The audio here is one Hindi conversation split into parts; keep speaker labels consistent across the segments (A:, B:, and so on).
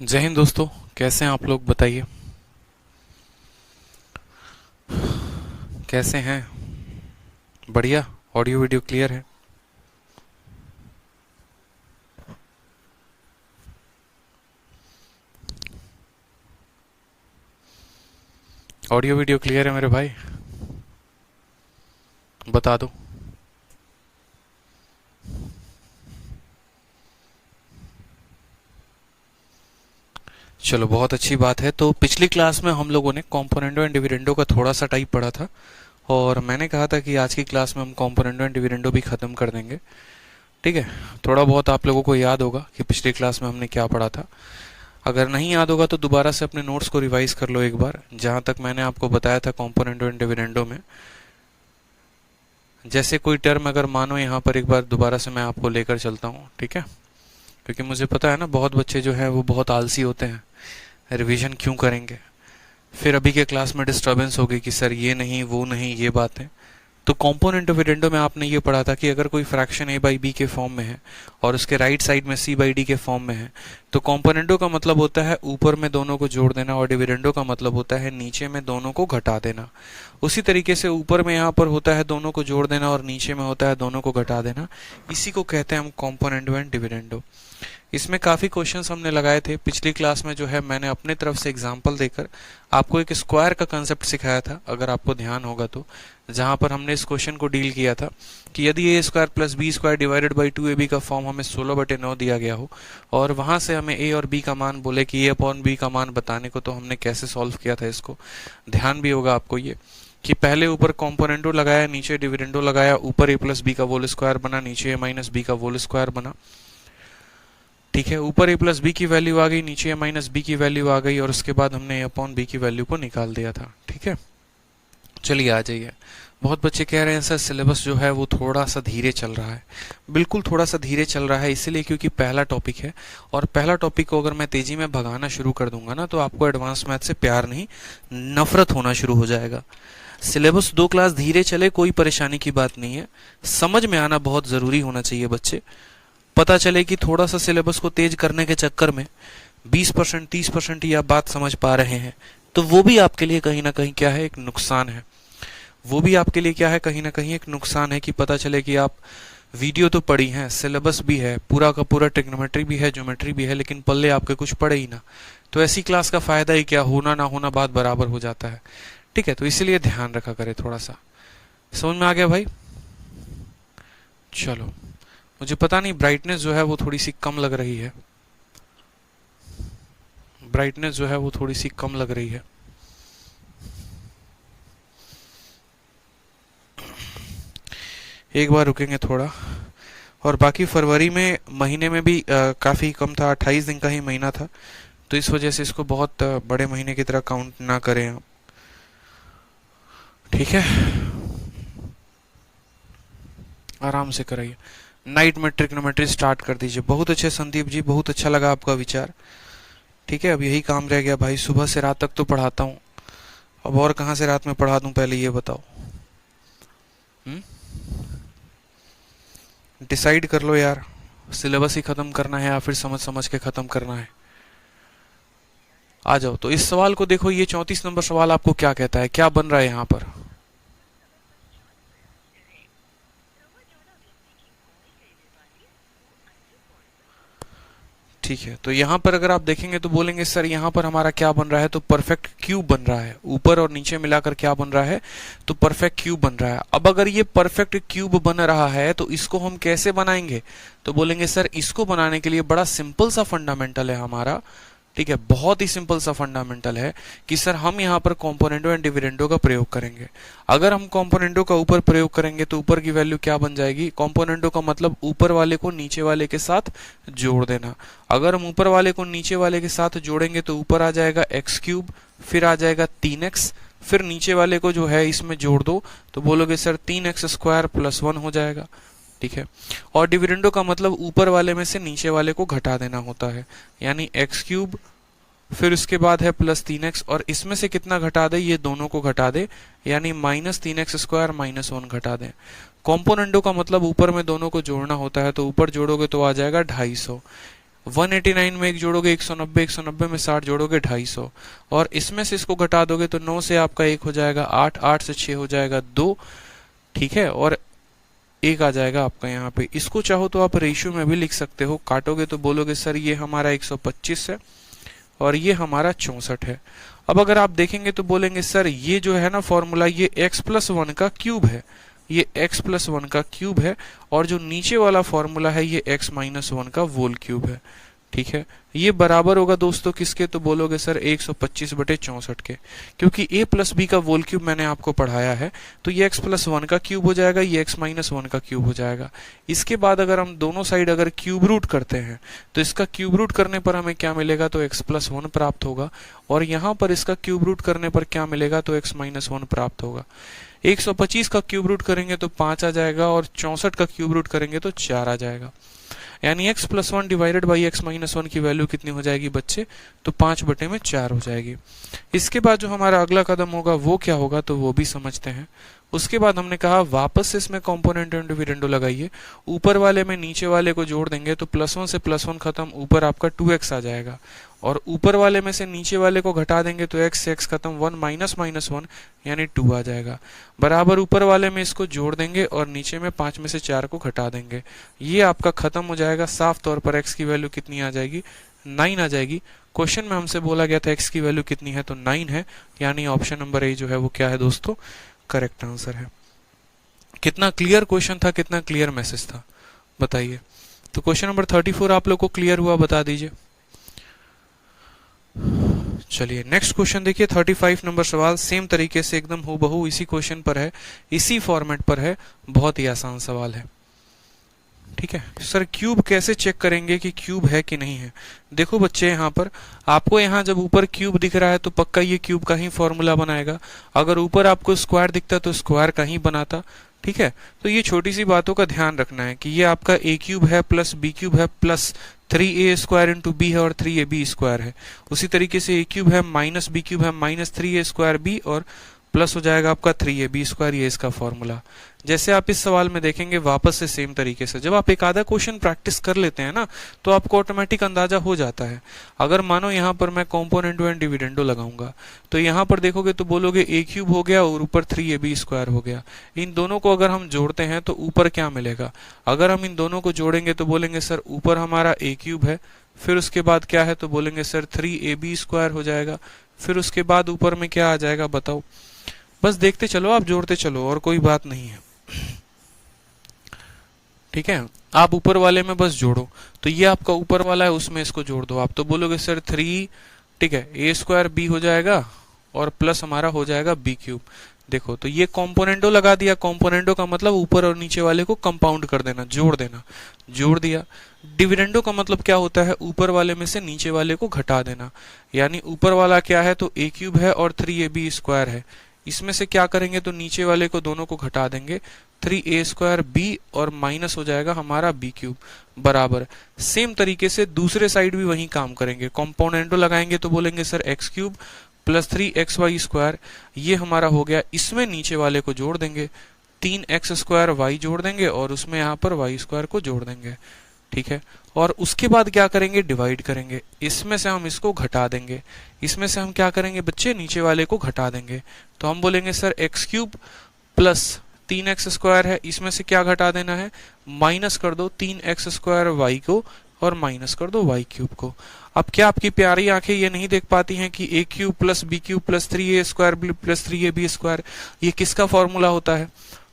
A: जय हिंद दोस्तों। कैसे हैं आप लोग, बताइए कैसे हैं। बढ़िया। ऑडियो वीडियो क्लियर है। ऑडियो वीडियो क्लियर है मेरे भाई, बता दो। चलो, बहुत अच्छी बात है। तो पिछली क्लास में हम लोगों ने कॉम्पोनेंटो एंड डिविडेंडो का थोड़ा सा टाइप पढ़ा था, और मैंने कहा था कि आज की क्लास में हम कॉम्पोनेंटो एंड डिविडेंडो भी ख़त्म कर देंगे। ठीक है। थोड़ा बहुत आप लोगों को याद होगा कि पिछली क्लास में हमने क्या पढ़ा था। अगर नहीं याद होगा तो दोबारा से अपने नोट्स को रिवाइज कर लो एक बार। जहाँ तक मैंने आपको बताया था कॉम्पोनेंटो एंड डिविडेंडो में, जैसे कोई टर्म अगर मानो यहाँ पर एक बार दोबारा से मैं आपको लेकर चलता हूँ, ठीक है। क्योंकि मुझे पता है ना, बहुत बच्चे जो हैं वो बहुत आलसी होते हैं, रिवीजन क्यों करेंगे। फिर अभी के क्लास में डिस्टर्बेंस होगी कि सर ये नहीं वो नहीं ये बातें। तो कॉम्पोनेंट डिविडेंडो में आपने ये पढ़ा था कि अगर कोई फ्रैक्शन a बाई बी के फॉर्म में है और उसके राइट साइड में c बाई डी के फॉर्म में है, तो कॉम्पोनेंटो का मतलब होता है ऊपर में दोनों को जोड़ देना, और डिविडेंडो का मतलब होता है नीचे में दोनों को घटा देना। उसी तरीके से ऊपर में यहाँ पर होता है दोनों को जोड़ देना, और नीचे में होता है दोनों को घटा देना। इसी को कहते हैं हम कॉम्पोनेंटो एंड डिविडेंडो। इसमें काफ़ी क्वेश्चंस हमने लगाए थे पिछली क्लास में। जो है मैंने अपने तरफ से एग्जांपल देकर आपको एक स्क्वायर का कंसेप्ट सिखाया था, अगर आपको ध्यान होगा तो, जहां पर हमने इस क्वेश्चन को डील किया था कि यदि a square plus b square divided by 2ab का फॉर्म हमें 16/9 दिया गया हो, और वहां से हमें ए और बी का मान बोले कि ए अपॉन बी का मान बताने को, तो हमने कैसे सॉल्व किया था इसको। ध्यान भी होगा आपको ये कि पहले ऊपर कॉम्पोनेंटो लगाया, नीचे डिविडेंडो लगाया, ऊपर ए प्लस बी का होल स्क्वायर बना, नीचे ए माइनस बी का होल स्क्वायर बना। ठीक है, ऊपर ए प्लस बी की वैल्यू आ गई, नीचे ए माइनस बी की वैल्यू आ गई, और उसके बाद हमने ए अपॉन बी की वैल्यू को निकाल दिया था। ठीक है, चलिए आ जाइए। बहुत बच्चे कह रहे हैं सर सिलेबस जो है वो थोड़ा सा धीरे चल रहा है। बिल्कुल थोड़ा सा धीरे चल रहा है इसलिए क्योंकि पहला टॉपिक है, और पहला टॉपिक को अगर मैं तेजी में भगाना शुरू कर दूंगा ना, तो आपको एडवांस मैथ से प्यार नहीं नफरत होना शुरू हो जाएगा। सिलेबस 2 क्लास धीरे चले कोई परेशानी की बात नहीं है, समझ में आना बहुत जरूरी होना चाहिए बच्चे। पता चले कि थोड़ा सा सिलेबस को तेज करने के चक्कर में 20% 30% ही आप बात समझ पा रहे हैं, तो वो भी आपके लिए कहीं ना कहीं क्या है, एक नुकसान है। वो भी आपके लिए क्या है, कहीं ना कहीं एक नुकसान है कि पता चले कि आप वीडियो तो पढ़ी हैं, सिलेबस भी है, पूरा का पूरा ट्रिग्नोमेट्री भी है, ज्योमेट्री भी है, लेकिन पल्ले आपके कुछ पढ़े ही ना। तो ऐसी क्लास का फायदा ही क्या, होना ना होना बात बराबर हो जाता है। ठीक है, तो इसीलिए ध्यान रखा करें थोड़ा सा। समझ में आ गया भाई? चलो, मुझे पता नहीं ब्राइटनेस जो है वो थोड़ी सी कम लग रही है, ब्राइटनेस जो है वो थोड़ी सी कम लग रही है। एक बार रुकेंगे थोड़ा। और बाकी फरवरी में महीने में भी काफ़ी कम था, 28 दिन का ही महीना था, तो इस वजह से इसको बहुत बड़े महीने की तरह काउंट ना करें आप। ठीक है, आराम से कराइए। नाइट में ट्रिग्नोमेट्री स्टार्ट कर दीजिए। बहुत अच्छे संदीप जी, बहुत अच्छा लगा आपका विचार। ठीक है, अब यही काम रह गया भाई, सुबह से रात तक तो पढ़ाता हूँ, अब और कहाँ से रात में पढ़ा दूँ, पहले ये बताओ। डिसाइड कर लो यार, सिलेबस ही खत्म करना है या फिर समझ समझ के खत्म करना है। आ जाओ। तो इस सवाल को देखो, ये 34 नंबर सवाल आपको क्या कहता है, क्या बन रहा है यहाँ पर। ठीक है, तो यहाँ पर अगर आप देखेंगे तो बोलेंगे सर यहाँ पर हमारा क्या बन रहा है, तो परफेक्ट क्यूब बन रहा है। ऊपर और नीचे मिलाकर क्या बन रहा है, तो परफेक्ट क्यूब बन रहा है। अब अगर ये परफेक्ट क्यूब बन रहा है तो इसको हम कैसे बनाएंगे, तो बोलेंगे सर इसको बनाने के लिए बड़ा सिंपल सा फंडामेंटल है हमारा। ठीक है, बहुत ही सिंपल सा फंडामेंटल है कि सर हम यहाँ पर कॉम्पोनेंटो एंड डिविडेंडो का प्रयोग करेंगे। अगर हम कॉम्पोनेंटो का ऊपर प्रयोग करेंगे तो ऊपर की वैल्यू क्या बन जाएगी, कॉम्पोनेंटो का मतलब ऊपर वाले को नीचे वाले के साथ जोड़ देना। अगर हम ऊपर वाले को नीचे वाले के साथ जोड़ेंगे तो ऊपर आ जाएगा एक्स क्यूब, फिर आ जाएगा 3x, फिर नीचे वाले को जो है इसमें जोड़ दो तो बोलोगे सर 3x स्क्वायर प्लस 1 हो जाएगा। ठीक है, और डिविडेंडो का मतलब ऊपर वाले में से नीचे वाले को घटा देना होता है, यानी एक्स क्यूब, फिर उसके बाद है प्लस 3x, और इसमें से कितना घटा दे, ये दोनों को घटा दे, यानी -3x स्क्वायर -1 घटा दे। कॉम्पोनेंटो का मतलब ऊपर में दोनों को जोड़ना होता है, तो ऊपर जोड़ोगे तो आ जाएगा 250। 189 में एक जोड़ोगे 190, 190 में 60 जोड़ोगे 250, और इसमें से इसको घटा दोगे तो 9 से आपका 1 हो जाएगा 8, 8 से 6 हो जाएगा 2, ठीक है, और 1 आ जाएगा आपका यहाँ पे। इसको चाहो तो आप रेशियो में भी लिख सकते हो, काटोगे तो बोलोगे सर ये हमारा 125 है और ये हमारा 64 है। अब अगर आप देखेंगे तो बोलेंगे सर ये जो है ना फॉर्मूला, ये x+1 का क्यूब है, ये x+1 का क्यूब है, और जो नीचे वाला फॉर्मूला है ये x-1 का वोल क्यूब है, ठीक है। ये बराबर होगा दोस्तों किसके, तो बोलोगे सर 125/64 के, क्योंकि a प्लस बी का वोल क्यूब मैंने आपको पढ़ाया है, तो ये x+1 का क्यूब हो जाएगा, ये x-1 का क्यूब हो जाएगा। इसके बाद अगर हम दोनों साइड अगर क्यूब रूट करते हैं तो इसका क्यूब रूट करने पर हमें क्या मिलेगा, तो x+1 प्राप्त होगा, और यहाँ पर इसका क्यूब रूट करने पर क्या मिलेगा, तो x-1 प्राप्त होगा। 125 का क्यूब रूट करेंगे तो 5 आ जाएगा, और 64 का क्यूब रूट करेंगे तो 4 आ जाएगा। यानी x+1 डिवाइडेड बाई x-1 की वैल्यू कितनी हो जाएगी बच्चे, तो 5/4 हो जाएगी। इसके बाद जो हमारा अगला कदम होगा वो क्या होगा, तो वो भी समझते हैं। उसके बाद हमने कहा वापस से इसमें कॉम्पोनेंट एंड डिविडेंडो लगाइए, ऊपर वाले में नीचे वाले को जोड़ देंगे तो +1 से +1 खत्म, ऊपर आपका 2x आ जाएगा, और ऊपर वाले में से नीचे वाले को घटा देंगे तो x से x खत्म, 1 माइनस -1 यानी 2 आ जाएगा, बराबर ऊपर वाले में इसको जोड़ देंगे और नीचे में 5 में से 4 को घटा देंगे, ये आपका खत्म हो जाएगा। साफ तौर पर x की वैल्यू कितनी आ जाएगी, 9 आ जाएगी। क्वेश्चन में हमसे बोला गया था x की वैल्यू कितनी है, तो 9 है, यानी ऑप्शन नंबर ए जो है वो क्या है दोस्तों, करेक्ट आंसर है। कितना क्लियर क्वेश्चन था, कितना क्लियर मैसेज था, बताइए। तो क्वेश्चन नंबर 34 आप लोग को क्लियर हुआ, बता दीजिए। चलिए नेक्स्ट क्वेश्चन देखिए, 35 नंबर सवाल सेम तरीके से एकदम हूबहू इसी क्वेश्चन पर है, इसी फॉर्मेट पर है, बहुत ही आसान सवाल है, ठीक है। सर क्यूब कैसे चेक करेंगे कि क्यूब है कि नहीं है। देखो बच्चे यहाँ पर आपको यहाँ जब ऊपर क्यूब दिख रहा है तो पक्का ये क्यूब का ही फॉर्मूला बनाएगा, अगर ऊपर आपको स्क्वायर दिखता तो स्क्वायर का ही बनाता, ठीक है। तो ये छोटी सी बातों का ध्यान रखना है कि ये आपका a क्यूब है प्लस b क्यूब है प्लस 3a² इंटू बी है और 3ab² है। उसी तरीके से a क्यूब है माइनस b क्यूब है माइनस 3a² b और प्लस हो जाएगा आपका 3ab², ये इसका फॉर्मूला। जैसे आप इस सवाल में देखेंगे वापस से सेम तरीके से, जब आप एक आधा क्वेश्चन प्रैक्टिस कर लेते हैं ना तो आपको ऑटोमेटिक अंदाजा हो जाता है। अगर मानो यहाँ पर मैं कॉम्पोनेंटो एंड डिविडेंडो लगाऊंगा तो यहाँ पर देखोगे तो बोलोगे a क्यूब हो गया और ऊपर 3ab² हो गया। इन दोनों को अगर हम जोड़ते हैं तो ऊपर क्या मिलेगा, अगर हम इन दोनों को जोड़ेंगे तो बोलेंगे सर ऊपर हमारा a क्यूब है, फिर उसके बाद क्या है तो बोलेंगे सर 3ab² हो जाएगा, फिर उसके बाद ऊपर में क्या आ जाएगा बताओ। बस देखते चलो, आप जोड़ते चलो, और कोई बात नहीं है, ठीक है। आप ऊपर वाले में बस जोड़ो, तो ये आपका ऊपर वाला है उसमें इसको जोड़ दो आप, तो बोलोगे सर 3, ठीक है, a² b हो जाएगा और प्लस हमारा हो जाएगा b क्यूब। देखो तो ये कॉम्पोनेंटो लगा दिया, कॉम्पोनेंटो का मतलब ऊपर और नीचे वाले को कंपाउंड कर देना, जोड़ देना, जोड़ दिया। डिविडेंडो का मतलब क्या होता है, ऊपर वाले में से नीचे वाले को घटा देना, यानी ऊपर वाला क्या है तो a क्यूब है और 3ab² है, इसमें से क्या करेंगे तो नीचे वाले को दोनों को घटा देंगे, 3a² b और माइनस हो जाएगा हमारा b क्यूब, बराबर। सेम तरीके से दूसरे साइड भी वही काम करेंगे, कॉम्पोनेंटो लगाएंगे तो बोलेंगे sir x cube plus 3xy², ये हमारा हो गया, इसमें नीचे वाले को जोड़ देंगे, 3x² y जोड़ देंगे और उसमें यहाँ पर y² को जोड़ देंगे, ठीक है। और उसके बाद क्या करेंगे, डिवाइड करेंगे, इसमें से हम इसको घटा देंगे, इसमें से हम क्या करेंगे बच्चे, नीचे वाले को घटा देंगे, तो हम बोलेंगे sir x cube plus 3x² है, इसमें से क्या घटा देना है, माइनस कर दो 3x² y को और माइनस कर दो y क्यूब को। अब क्या आपकी प्यारी आंखें ये नहीं देख पाती हैं कि a cube plus b cube plus 3a² plus 3ab² ये किसका फॉर्मूला होता है,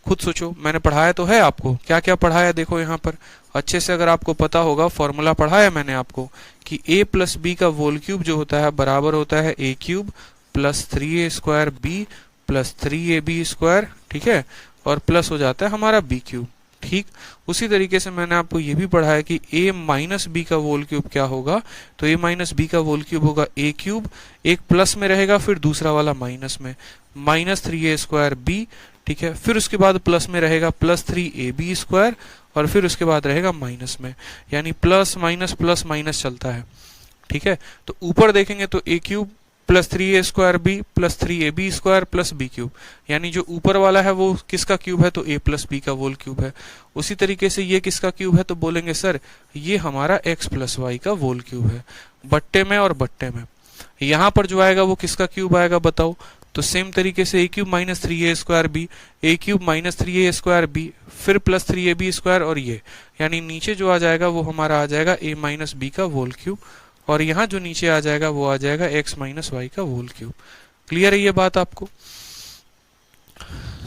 A: खुद सोचो। मैंने पढ़ाया तो है आपको, क्या क्या पढ़ाया देखो यहाँ पर अच्छे से, अगर आपको पता होगा फॉर्मूला पढ़ाया मैंने आपको कि a प्लस b का वोल क्यूब जो होता है बराबर होता है a cube plus 3a² b plus 3ab², ठीक है, और प्लस हो जाता है हमारा b क्यूब, ठीक। उसी तरीके से मैंने आपको ये भी पढ़ाया कि a माइनस b का वोल क्यूब क्या होगा, तो a माइनस b का वोल क्यूब होगा a क्यूब, एक प्लस में रहेगा फिर दूसरा वाला माइनस में, माइनस 3a² b, ठीक है, फिर उसके बाद प्लस में रहेगा प्लस 3ab² और फिर उसके बाद रहेगा माइनस में, यानी प्लस माइनस चलता है, ठीक है। तो ऊपर देखेंगे तो a cube plus 3a² plus 3ab² plus b³, यानी जो ऊपर वाला है वो किसका क्यूब है, तो a प्लस b का होल क्यूब है। उसी तरीके से ये किसका क्यूब है, तो बोलेंगे सर ये हमारा x plus y whole whole cube है, बट्टे में और बट्टे में। यहाँ पर जो आएगा वो किसका क्यूब आएगा बताओ, तो सेम तरीके से a³ minus 3a² a³ minus 3a²b फिर प्लस 3ab² और ये, यानी नीचे जो आ जाएगा वो हमारा आ जाएगा a माइनस b का होल क्यूब, और यहाँ जो नीचे आ जाएगा वो आ जाएगा x minus Y whole whole cube. Clear है ये बात आपको,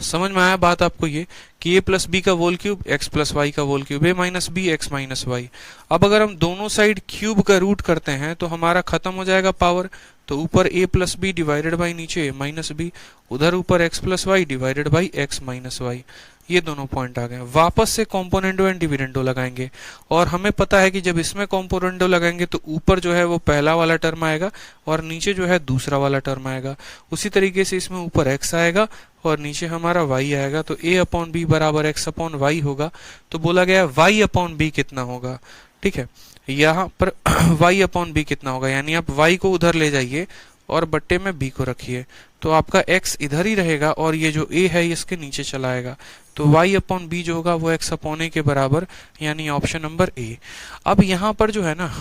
A: समझ में आया बात आपको ये कि a प्लस बी का whole cube x plus y whole whole क्यूब, a minus b x minus y. अब अगर हम दोनों साइड क्यूब का रूट करते हैं तो हमारा खत्म हो जाएगा पावर, तो ऊपर a plus B divided by नीचे a माइनस बी, उधर ऊपर x plus Y divided by x minus Y. ये दोनों पॉइंट आ गए। वापस से कॉम्पोनेंडो एंड डिविडेंडो लगाएंगे, और हमें पता है कि जब इसमें कॉम्पोनेंडो लगाएंगे तो ऊपर जो है वो पहला वाला टर्म आएगा और नीचे जो है दूसरा वाला टर्म आएगा। उसी तरीके से इसमें ऊपर x आएगा और नीचे हमारा y आएगा, तो a अपॉन बी बराबर x अपॉन वाई होगा। तो बोला गया y अपॉन बी कितना होगा, ठीक है, यहाँ पर y अपॉन बी कितना होगा, यानी आप y को उधर ले जाइए और बट्टे में b को रखिए, तो आपका x इधर ही रहेगा और ये जो a है इसके नीचे चला आएगा, तो y अपॉन बी जो होगा वो x अपॉन a के बराबर, यानी ऑप्शन नंबर a। अब यहाँ पर जो है ना,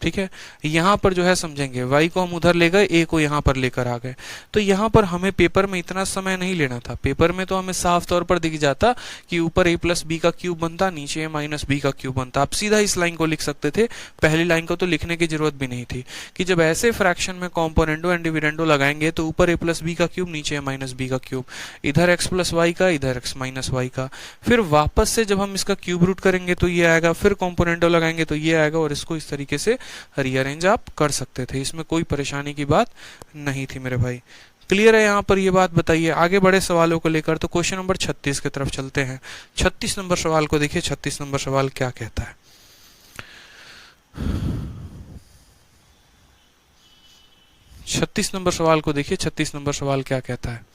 A: ठीक है, यहाँ पर जो है समझेंगे, y को हम उधर ले गए, a को यहाँ पर लेकर आ गए, तो यहाँ पर हमें पेपर में इतना समय नहीं लेना था। पेपर में तो हमें साफ तौर पर दिख जाता कि ऊपर a प्लस बी का क्यूब बनता, नीचे a माइनस बी का क्यूब बनता। आप सीधा इस लाइन को लिख सकते थे, पहली लाइन को तो लिखने की जरूरत भी नहीं थी कि जब ऐसे फ्रैक्शन में कॉम्पोनेंडो एंड डिविडेंडो लगाएंगे तो ऊपर a प्लस बी का क्यूब, नीचे a माइनस बी का क्यूब, इधर x प्लस वाई का, इधर x माइनस वाई का। फिर वापस से जब हम इसका क्यूब रूट करेंगे तो ये आएगा, फिर कॉम्पोनेंडो लगाएंगे तो ये आएगा, और इसको इस तरीके से रीअरेंज आप कर सकते थे, इसमें कोई परेशानी की बात नहीं थी मेरे भाई। क्लियर है यहाँ पर ये बात, बताइए आगे बढ़े सवालों को लेकर। तो क्वेश्चन नंबर 36 की तरफ चलते हैं। 36 नंबर सवाल को देखिए, 36 नंबर सवाल क्या कहता है। 36 नंबर सवाल को देखिए, 36 नंबर सवाल क्या कहता है।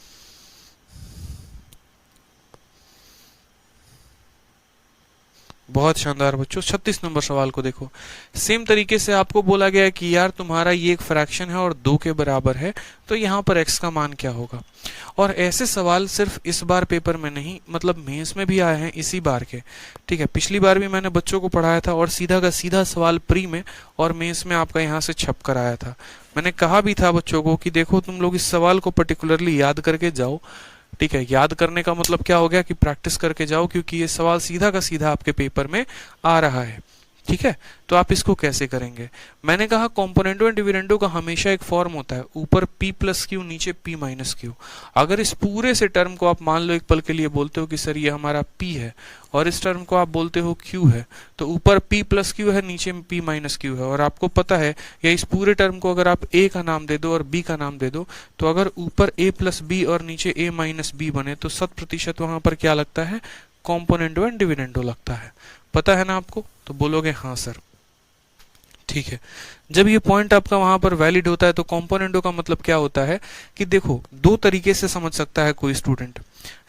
A: बहुत शानदार बच्चों, 36 नंबर सवाल को देखो। सेम तरीके से आपको बोला गया है कि यार तुम्हारा ये एक फ्रैक्शन है और 2 के बराबर है, तो यहाँ पर x का मान क्या होगा। और ऐसे सवाल सिर्फ इस बार पेपर में नहीं, मतलब मेंस में भी आए हैं इसी बार के, ठीक है। पिछली बार भी मैंने बच्चों को पढ़ाया था और सीधा का सीधा सवाल प्री में और मेंस में आपका यहाँ से छप कर आया था। मैंने कहा भी था बच्चों को कि देखो तुम लोग इस सवाल को पर्टिकुलरली याद करके जाओ, ठीक है। याद करने का मतलब क्या हो गया कि प्रैक्टिस करके जाओ, क्योंकि ये सवाल सीधा का सीधा आपके पेपर में आ रहा है, ठीक है। तो आप इसको कैसे करेंगे, मैंने कहा कॉम्पोनेंडो एंड डिविडेंडो का हमेशा एक फॉर्म होता है, ऊपर p प्लस क्यू, नीचे p माइनस क्यू। अगर इस पूरे से टर्म को आप मान लो एक पल के लिए बोलते हो कि सर ये हमारा p है, और इस टर्म को आप बोलते हो q है, तो ऊपर p प्लस क्यू है, नीचे p माइनस क्यू है। और आपको पता है, या इस पूरे टर्म को अगर आप a का नाम दे दो और b का नाम दे दो, तो अगर ऊपर a प्लस b और नीचे a माइनस b बने तो 100% वहां पर क्या लगता है, कॉम्पोनेंडो एंड डिविडेंडो लगता है। पता है ना आपको, तो बोलोगे हाँ सर, ठीक है। जब ये पॉइंट आपका वहां पर वैलिड होता है तो कॉम्पोनेंडो का मतलब क्या होता है कि देखो, 2 तरीके से समझ सकता है कोई स्टूडेंट।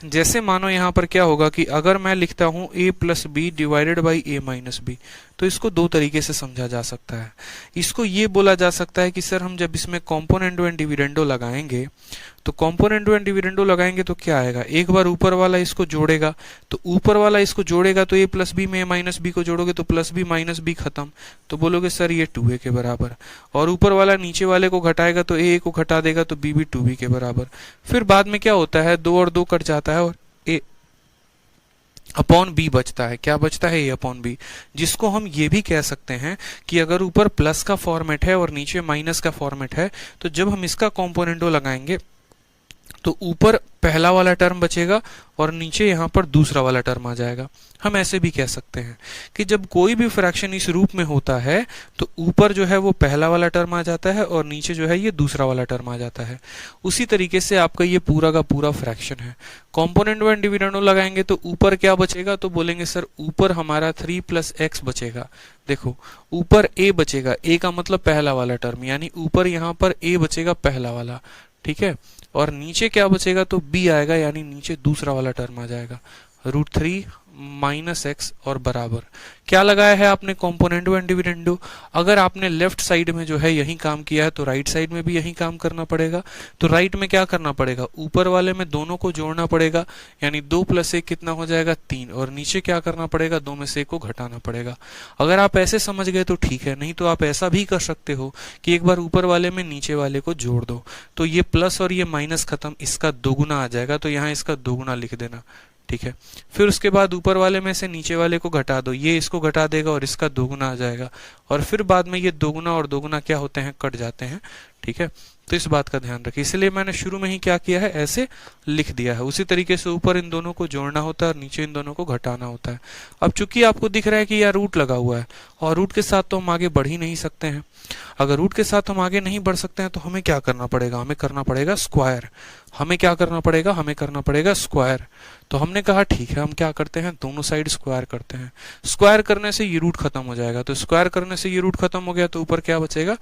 A: जैसे मानो यहाँ पर क्या होगा कि अगर मैं लिखता हूं a plus B divided by a minus B, तो इसको 2 तरीके से समझा जा सकता है। इसको ये बोला जा सकता है कि सर हम जब इसमें कॉम्पोनेंडो एंड डिविडेंडो लगाएंगे, तो कॉम्पोनेंडो एंड डिविडेंडो लगाएंगे तो क्या आएगा, एक बार ऊपर वाला इसको जोड़ेगा, तो ऊपर वाला इसको जोड़ेगा तो a प्लस बी में a माइनस बी को जोड़ोगे तो प्लस बी माइनस बी खत्म, तो बोलोगे सर ये 2a के बराबर। और ऊपर वाला नीचे वाले को घटाएगा तो a को घटा देगा तो b भी 2b के बराबर। फिर बाद में क्या होता है, 2 और 2 कट जाता है और a अपॉन b बचता है। क्या बचता है, a अपॉन b, जिसको हम ये भी कह सकते हैं कि अगर ऊपर प्लस का फॉर्मेट है और नीचे माइनस का फॉर्मेट है, तो जब हम इसका कॉम्पोनेंडो लगाएंगे तो ऊपर पहला वाला टर्म बचेगा और नीचे यहाँ पर दूसरा वाला टर्म आ जाएगा। हम ऐसे भी कह सकते हैं कि जब कोई भी फ्रैक्शन इस रूप में होता है तो ऊपर जो है वो पहला वाला टर्म आ जाता है और नीचे जो है ये दूसरा वाला टर्म आ जाता है। उसी तरीके से आपका ये पूरा का पूरा फ्रैक्शन है। कॉम्पोनेंडो एंड डिविडेंडो लगाएंगे तो ऊपर क्या बचेगा, तो बोलेंगे सर ऊपर हमारा 3 प्लस x बचेगा। देखो ऊपर a बचेगा, a का मतलब पहला वाला टर्म, यानी ऊपर यहाँ पर a बचेगा पहला वाला, ठीक है। और नीचे क्या बचेगा, तो b आएगा, यानी नीचे दूसरा वाला टर्म आ जाएगा। √3 माइनस एक्स और बराबर क्या लगाया है आपने, कंपोनेंडो एंड डिविडेंडो। अगर आपने लेफ्ट साइड में जो है यही काम किया है तो राइट साइड में भी यही काम करना पड़ेगा। तो राइट में क्या करना पड़ेगा, ऊपर वाले में दोनों को जोड़ना पड़ेगा, यानी 2 + 1 कितना हो जाएगा 3, और नीचे क्या करना पड़ेगा, 2 में से 1 को घटाना पड़ेगा। अगर आप ऐसे समझ गए तो ठीक है, नहीं तो आप ऐसा भी कर सकते हो कि एक बार ऊपर वाले में नीचे वाले को जोड़ दो, तो ये प्लस और ये माइनस खत्म, इसका दोगुना आ जाएगा, तो यहाँ इसका दोगुना लिख देना, ठीक है। फिर उसके बाद ऊपर वाले में से नीचे वाले को घटा दो, ये इसको घटा देगा और इसका दोगुना आ जाएगा, और फिर बाद में ये दोगुना और दोगुना क्या होते हैं, कट जाते हैं, ठीक है। तो इस बात का ध्यान रखिए, इसलिए मैंने शुरू में ही क्या किया है, ऐसे लिख दिया है। उसी तरीके से ऊपर इन दोनों को जोड़ना होता है और नीचे इन दोनों को घटाना होता है। अब चूंकि आपको दिख रहा है कि यार रूट लगा हुआ है, और रूट के साथ तो हम आगे बढ़ ही नहीं सकते हैं। अगर रूट के साथ हम आगे नहीं बढ़ सकते हैं तो हमें क्या करना पड़ेगा, हमें करना पड़ेगा स्क्वायर। हमें क्या करना पड़ेगा, हमें करना पड़ेगा स्क्वायर। तो हमने कहा ठीक है, हम क्या करते हैं, दोनों साइड स्क्वायर करते हैं। स्क्वायर करने से ये रूट खत्म हो जाएगा, तो स्क्वायर करने से ये रूट खत्म हो गया, तो ऊपर क्या बचेगा,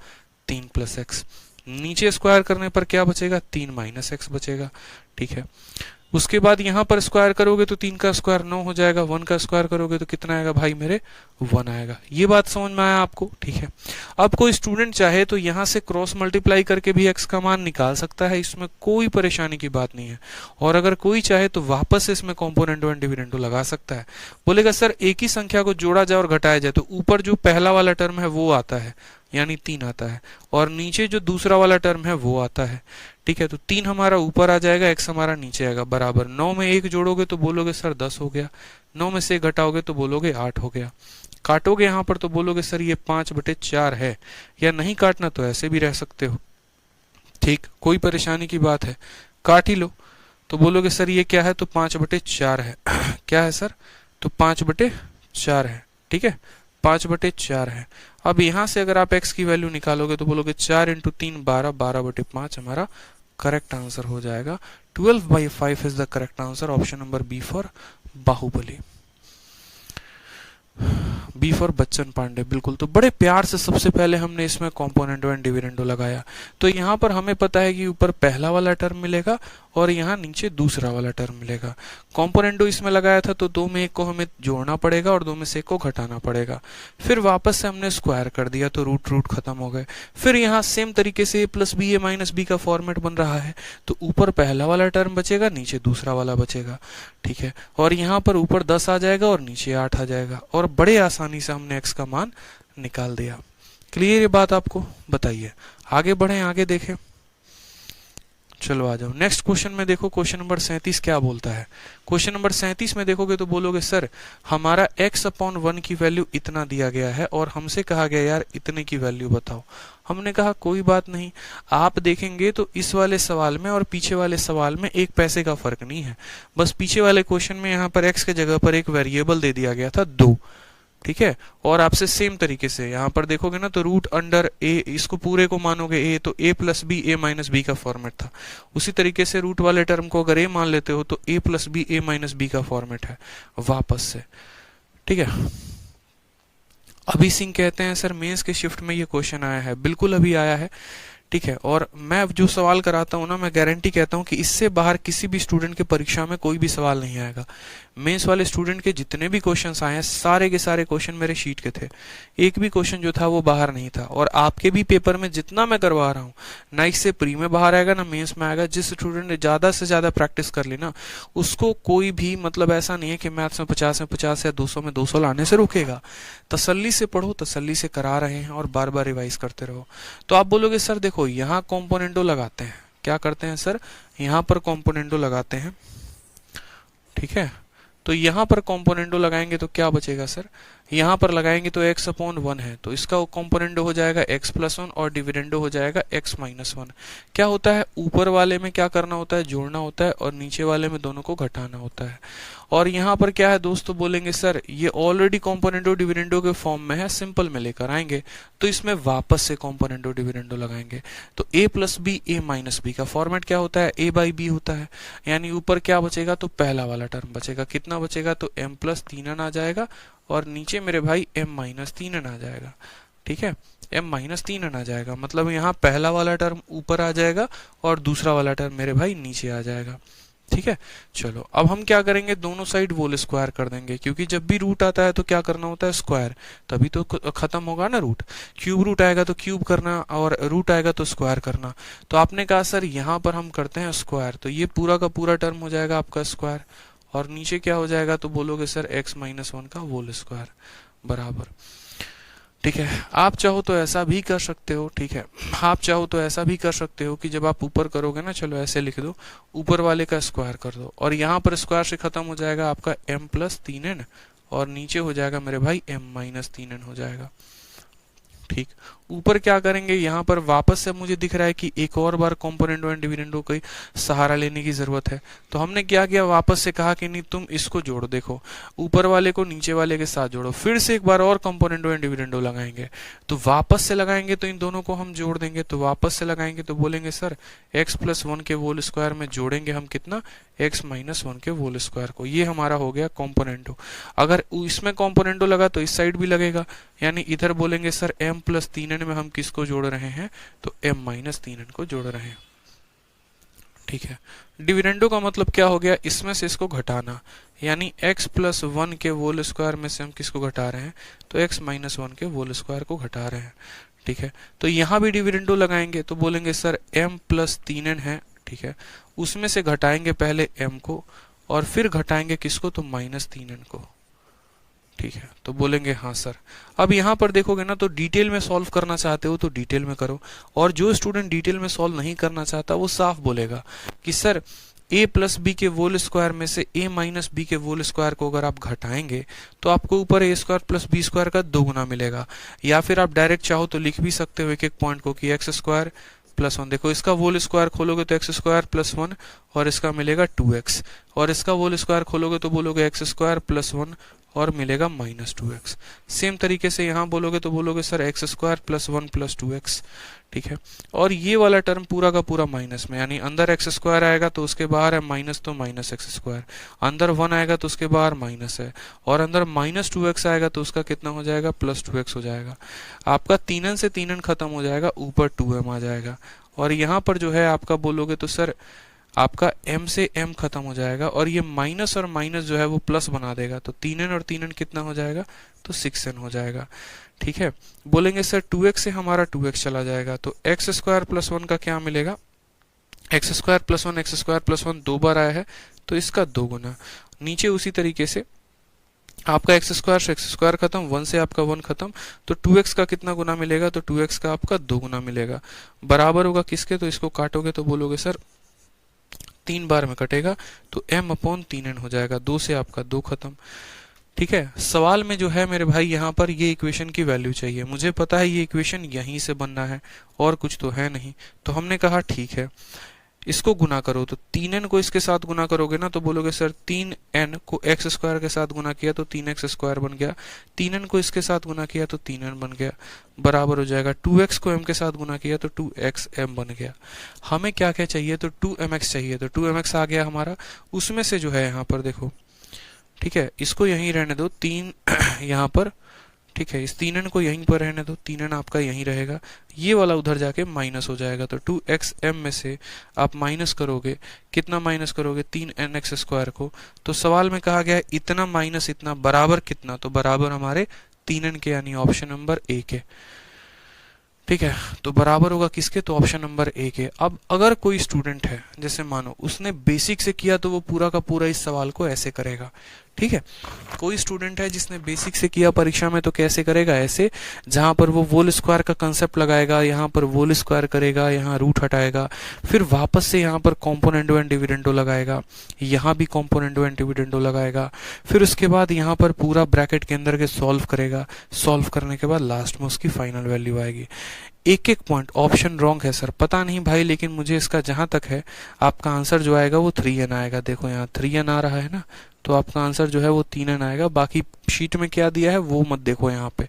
A: 3 + x। नीचे स्क्वायर करने पर क्या बचेगा, 3 - x बचेगा, ठीक है। उसके बाद यहां पर स्क्वायर करोगे तो 3 का स्क्वायर 9 हो जाएगा, 1 का स्क्वायर करोगे तो कितना आएगा भाई मेरे, 1 आएगा। ये बात समझ में आया आपको, ठीक है। अब कोई स्टूडेंट चाहे तो यहां से क्रॉस मल्टीप्लाई करके भी x का मान निकाल सकता है, इसमें कोई परेशानी की बात नहीं है। और अगर कोई चाहे तो वापस से इसमें कॉम्पोनेंटो एंड डिविडेंडो लगा सकता है। बोलेगा सर एक ही संख्या को जोड़ा जाए और घटाया जाए तो ऊपर जो पहला वाला टर्म है वो आता है, यानी 3 आता है, और नीचे जो दूसरा वाला टर्म है वो आता है, ठीक है। तो 3 हमारा ऊपर आ जाएगा, x हमारा नीचे आएगा, बराबर 9 में 1 जोड़ोगे तो बोलोगे सर 10 हो गया, 9 में से 1 घटाओगे तो बोलोगे 8 हो गया। काटोगे यहाँ पर तो बोलोगे सर ये 5/4 है, या नहीं काटना तो ऐसे भी रह सकते हो, ठीक, कोई परेशानी की बात है, काट ही लो। तो बोलोगे सर ये क्या है, तो 5/4 है क्या है सर, तो 5/4 है, ठीक है, 5/4 है। अब यहां से अगर आप x की वैल्यू निकालोगे तो बोलोगे 4 × 3 12, 12/5 हमारा करेक्ट आंसर हो जाएगा। 12/5 is the correct answer, option number B for Bahubali, B for Bachchan Pandey, बिल्कुल। तो बड़े प्यार से सबसे पहले हमने इसमें कॉम्पोनेंटो एंड डिविडेंडो लगाया। तो यहाँ पर हमें पता है कि ऊपर पहला वाला टर्म मिलेगा और यहाँ नीचे दूसरा वाला टर्म मिलेगा। कॉम्पोनेंटो इसमें लगाया था तो 2 में 1 को हमें जोड़ना पड़ेगा और 2 में से 1 को घटाना पड़ेगा। फिर वापस से हमने स्क्वायर कर दिया तो रूट खत्म हो गए। फिर यहाँ सेम तरीके से a + b a - b का फॉर्मेट बन रहा है, तो ऊपर पहला वाला टर्म बचेगा, नीचे दूसरा वाला बचेगा, ठीक है। और यहाँ पर ऊपर 10 आ जाएगा और नीचे 8 आ जाएगा, और बड़े आसानी से हमने x का मान निकाल दिया। क्लियर ये बात आपको, बताइए। आगे बढ़े, आगे देखें, चलो आ जाओ नेक्स्ट क्वेश्चन में। देखो क्वेश्चन नंबर 37 क्या बोलता है। क्वेश्चन नंबर 37 में देखोगे तो बोलोगे सर हमारा x/1 की वैल्यू इतना दिया गया है और हमसे कहा गया यार इतने की वैल्यू बताओ। हमने कहा कोई बात नहीं, आप देखेंगे तो इस वाले सवाल में और पीछे वाले सवाल में 1 पैसे का फर्क नहीं है। बस पीछे वाले क्वेश्चन में यहाँ पर x के जगह पर एक वेरिएबल दे दिया गया था 2, ठीक है। और आपसे सेम तरीके से यहाँ पर देखोगे ना तो √a, इसको पूरे को मानोगे a, तो a + b a - b का फॉर्मेट था। उसी तरीके से रूट वाले टर्म को अगर a मान लेते हो तो a + b a - b का फॉर्मेट है वापस से, ठीक है। अभी सिंह कहते हैं सर मेंस के शिफ्ट में ये क्वेश्चन आया है, बिल्कुल अभी आया है, ठीक है। और मैं जो सवाल कराता हूँ ना, मैं गारंटी कहता हूँ कि इससे बाहर किसी भी स्टूडेंट के परीक्षा में कोई भी सवाल नहीं आएगा। मेंस वाले स्टूडेंट के जितने भी क्वेश्चंस आए हैं सारे के सारे क्वेश्चन मेरे शीट के थे, एक भी क्वेश्चन जो था वो बाहर नहीं था। और आपके भी पेपर में जितना मैं करवा रहा हूँ ना इससे प्री में बाहर आएगा ना मेंस में आएगा। जिस स्टूडेंट ने ज्यादा से ज्यादा प्रैक्टिस कर ली ना उसको कोई भी मतलब ऐसा नहीं है कि मैथ्स में 50 में 50 या 200 में 200 लाने से रोकेगा। तसल्ली से पढ़ो, तसल्ली से करा रहे हैं और बार बार रिवाइज करते रहो। तो आप बोलोगे सर देखो यहाँ कॉम्पोनेंटो लगाते हैं, क्या करते हैं सर, यहाँ पर कॉम्पोनेंटो लगाते हैं, ठीक है। तो यहाँ पर कॉम्पोनेंटो लगाएंगे तो क्या बचेगा सर, यहाँ पर लगाएंगे तो x/1 है तो इसका कॉम्पोनेंटो हो जाएगा x+1 और डिविडेंडो हो जाएगा x-1। क्या होता है, ऊपर वाले में क्या करना होता है, जोड़ना होता है, और नीचे वाले में दोनों को घटाना होता है। और यहाँ पर क्या है दोस्तों, बोलेंगे सर ये ऑलरेडी कॉम्पोनेंटो डिविडेंडो के फॉर्म में है, सिंपल में लेकर आएंगे तो इसमें वापस से कॉम्पोनेंटो डिविडेंडो लगाएंगे। तो a + b a - b का फॉर्मेट क्या होता है, a/b होता है, यानी ऊपर क्या बचेगा, तो पहला वाला टर्म बचेगा, कितना बचेगा, तो m + 3n आ जाएगा, और नीचे मेरे भाई m - 3n आ जाएगा, ठीक है। m - 3n आ जाएगा, मतलब यहाँ पहला वाला टर्म ऊपर आ जाएगा और दूसरा वाला टर्म मेरे भाई नीचे आ जाएगा, ठीक है। चलो अब हम क्या करेंगे, दोनों साइड होल स्क्वायर कर देंगे, क्योंकि जब भी रूट आता है तो क्या करना होता है, स्क्वायर, तभी तो खत्म होगा ना रूट। क्यूब रूट आएगा तो क्यूब करना, और रूट आएगा तो स्क्वायर करना। तो आपने कहा सर यहाँ पर हम करते हैं स्क्वायर, तो ये पूरा का पूरा टर्म हो जाएगा आपका स्क्वायर, और नीचे क्या हो जाएगा, तो बोलोगे सर x-1 का होल स्क्वायर बराबर। ठीक है, आप चाहो तो ऐसा भी कर सकते हो। ठीक है, आप चाहो तो ऐसा भी कर सकते हो कि जब आप ऊपर करोगे ना, चलो ऐसे लिख दो, ऊपर वाले का स्क्वायर कर दो, और यहाँ पर स्क्वायर से खत्म हो जाएगा आपका m+3n, और नीचे हो जाएगा मेरे भाई m-3n हो जाएगा। ठीक, ऊपर क्या करेंगे, यहाँ पर वापस से मुझे दिख रहा है कि एक और बार कॉम्पोनेंटो एंड डिविडेंडो का सहारा लेने की जरूरत है। तो हमने क्या किया, वापस से कहा कि नहीं तुम इसको जोड़ो, देखो ऊपर वाले को नीचे वाले के साथ जोड़ो, फिर से एक बार और कॉम्पोनेंटो एंड डिविडेंडो लगाएंगे। तो वापस से लगाएंगे तो इन दोनों को हम जोड़ देंगे, तो वापस से लगाएंगे तो बोलेंगे सर x+1 के होल स्क्वायर में जोड़ेंगे हम कितना, x-1 के होल स्क्वायर को। ये हमारा हो गया कॉम्पोनेंटो। अगर इसमें कॉम्पोनेंटो लगा तो इस साइड भी लगेगा, यानी इधर बोलेंगे सर m+3n में हम किसको जोड़ रहे हैं, तो m-3n को जोड़ रहे हैं। ठीक है, डिविडेंडो का मतलब क्या हो गया, इसमें से इसको घटाना, यानी x+1 के होल स्क्वायर में से हम किसको घटा रहे हैं, तो x-1 के होल स्क्वायर को घटा रहे हैं। ठीक है, तो यहां भी डिविडेंडो लगाएंगे तो बोलेंगे सर m+3n है, ठीक है, उसमें से घटाएंगे पहले m को, और फिर घटाएंगे किसको, तो -3n को। ठीक है, तो बोलेंगे हाँ सर। अब यहाँ पर देखोगे ना, तो डिटेल में सॉल्व करना चाहते हो तो डिटेल में करो, और जो स्टूडेंट डिटेल में सॉल्व नहीं करना चाहता वो साफ बोलेगा कि सर a+b के होल स्क्वायर में से a-b के होल स्क्वायर को अगर आप घटाएंगे तो आपको ऊपर a² + b² का 2 गुना मिलेगा। या फिर आप डायरेक्ट चाहो तो लिख भी सकते हो एक एक पॉइंट को कि x²+1, देखो इसका होल स्क्वायर खोलोगे तो x²+1, और इसका मिलेगा 2x, और इसका होल स्क्वायर खोलोगे तो बोलोगे x²+1 और मिलेगा -2x। सेम तरीके से यहाँ बोलोगे तो बोलोगे सर x² + 1 + 2x। ठीक है, और ये वाला टर्म पूरा का पूरा माइनस में, यानी अंदर x² आएगा तो उसके बाहर है माइनस, तो -x², अंदर 1 आएगा तो उसके बाहर माइनस है, और अंदर -2x आएगा तो उसका कितना हो जाएगा, +2x हो जाएगा। आपका 3n से 3n खत्म हो जाएगा, ऊपर 2m आ जाएगा, और यहाँ पर जो है आपका बोलोगे तो सर आपका m से m खत्म हो जाएगा, और ये माइनस और माइनस जो है वो प्लस बना देगा, तो 3n और 3n कितना हो जाएगा, तो 6n हो जाएगा। ठीक है, बोलेंगे सर 2x से हमारा 2x चला जाएगा, तो x² + 1 का क्या मिलेगा, x² + 1 2 बार आया है तो इसका 2 गुना। नीचे उसी तरीके से आपका x² से x² खत्म, 1 से आपका 1 खत्म, तो 2x का कितना गुना मिलेगा, तो 2x का आपका 2 गुना मिलेगा। बराबर होगा किसके, तो इसको काटोगे तो बोलोगे सर 3 बार में कटेगा, तो m/3n हो जाएगा, 2 से आपका 2 खत्म। ठीक है, सवाल में जो है मेरे भाई यहाँ पर ये इक्वेशन की वैल्यू चाहिए। मुझे पता है ये इक्वेशन यहीं से बनना है और कुछ तो है नहीं, तो हमने कहा ठीक है इसको गुना करो, तो 3n को इसके साथ गुना करोगे ना तो बोलोगे सर 3n को x² के साथ गुना किया तो 3x² बन गया, 3n को इसके साथ गुना किया तो 3n बन गया, बराबर हो जाएगा 2x को m के साथ गुना किया तो 2xm बन गया। हमें क्या क्या चाहिए, तो 2mx चाहिए, तो 2mx आ गया हमारा। उसमें से जो है यहाँ पर देखो, ठीक है, इसको यहीं रहने दो 3 यहाँ पर, ठीक है, इस 3n को यहीं पर रहने दो, 3n आपका यहीं रहेगा, ये वाला उधर जाके माइनस हो जाएगा, तो 2xm में से आप माइनस करोगे, कितना माइनस करोगे, 3nx² को। तो सवाल में कहा गया है इतना माइनस इतना बराबर कितना, तो बराबर हमारे 3n के, यानी ऑप्शन नंबर ए के। ठीक है, तो बराबर होगा किसके, तो ऑप्शन नंबर ए के। अब अगर कोई स्टूडेंट है, जैसे मानो उसने बेसिक से किया तो वो पूरा का पूरा इस सवाल को ऐसे करेगा। ठीक है, कोई स्टूडेंट है जिसने बेसिक से किया परीक्षा में तो कैसे करेगा, ऐसे, जहां पर वो होल स्क्वायर का कंसेप्ट लगाएगा, यहाँ पर होल स्क्वायर करेगा, यहाँ रूट हटाएगा, फिर वापस से यहाँ पर कॉम्पोनेंटो एंड डिविडेंडो लगाएगा, यहाँ भी कॉम्पोनेंटो एंड डिविडेंडो लगाएगा, फिर उसके बाद यहाँ पर पूरा ब्रैकेट के अंदर के सॉल्व करेगा, सॉल्व करने के बाद लास्ट में उसकी फाइनल वैल्यू आएगी। एक एक पॉइंट ऑप्शन रॉन्ग है सर, पता नहीं भाई, लेकिन मुझे इसका जहां तक है आपका आंसर जो आएगा वो 3n आएगा। देखो यहाँ 3n आ रहा है ना, तो आपका आंसर जो है वो 3n आएगा। बाकी शीट में क्या दिया है वो मत देखो यहाँ पे।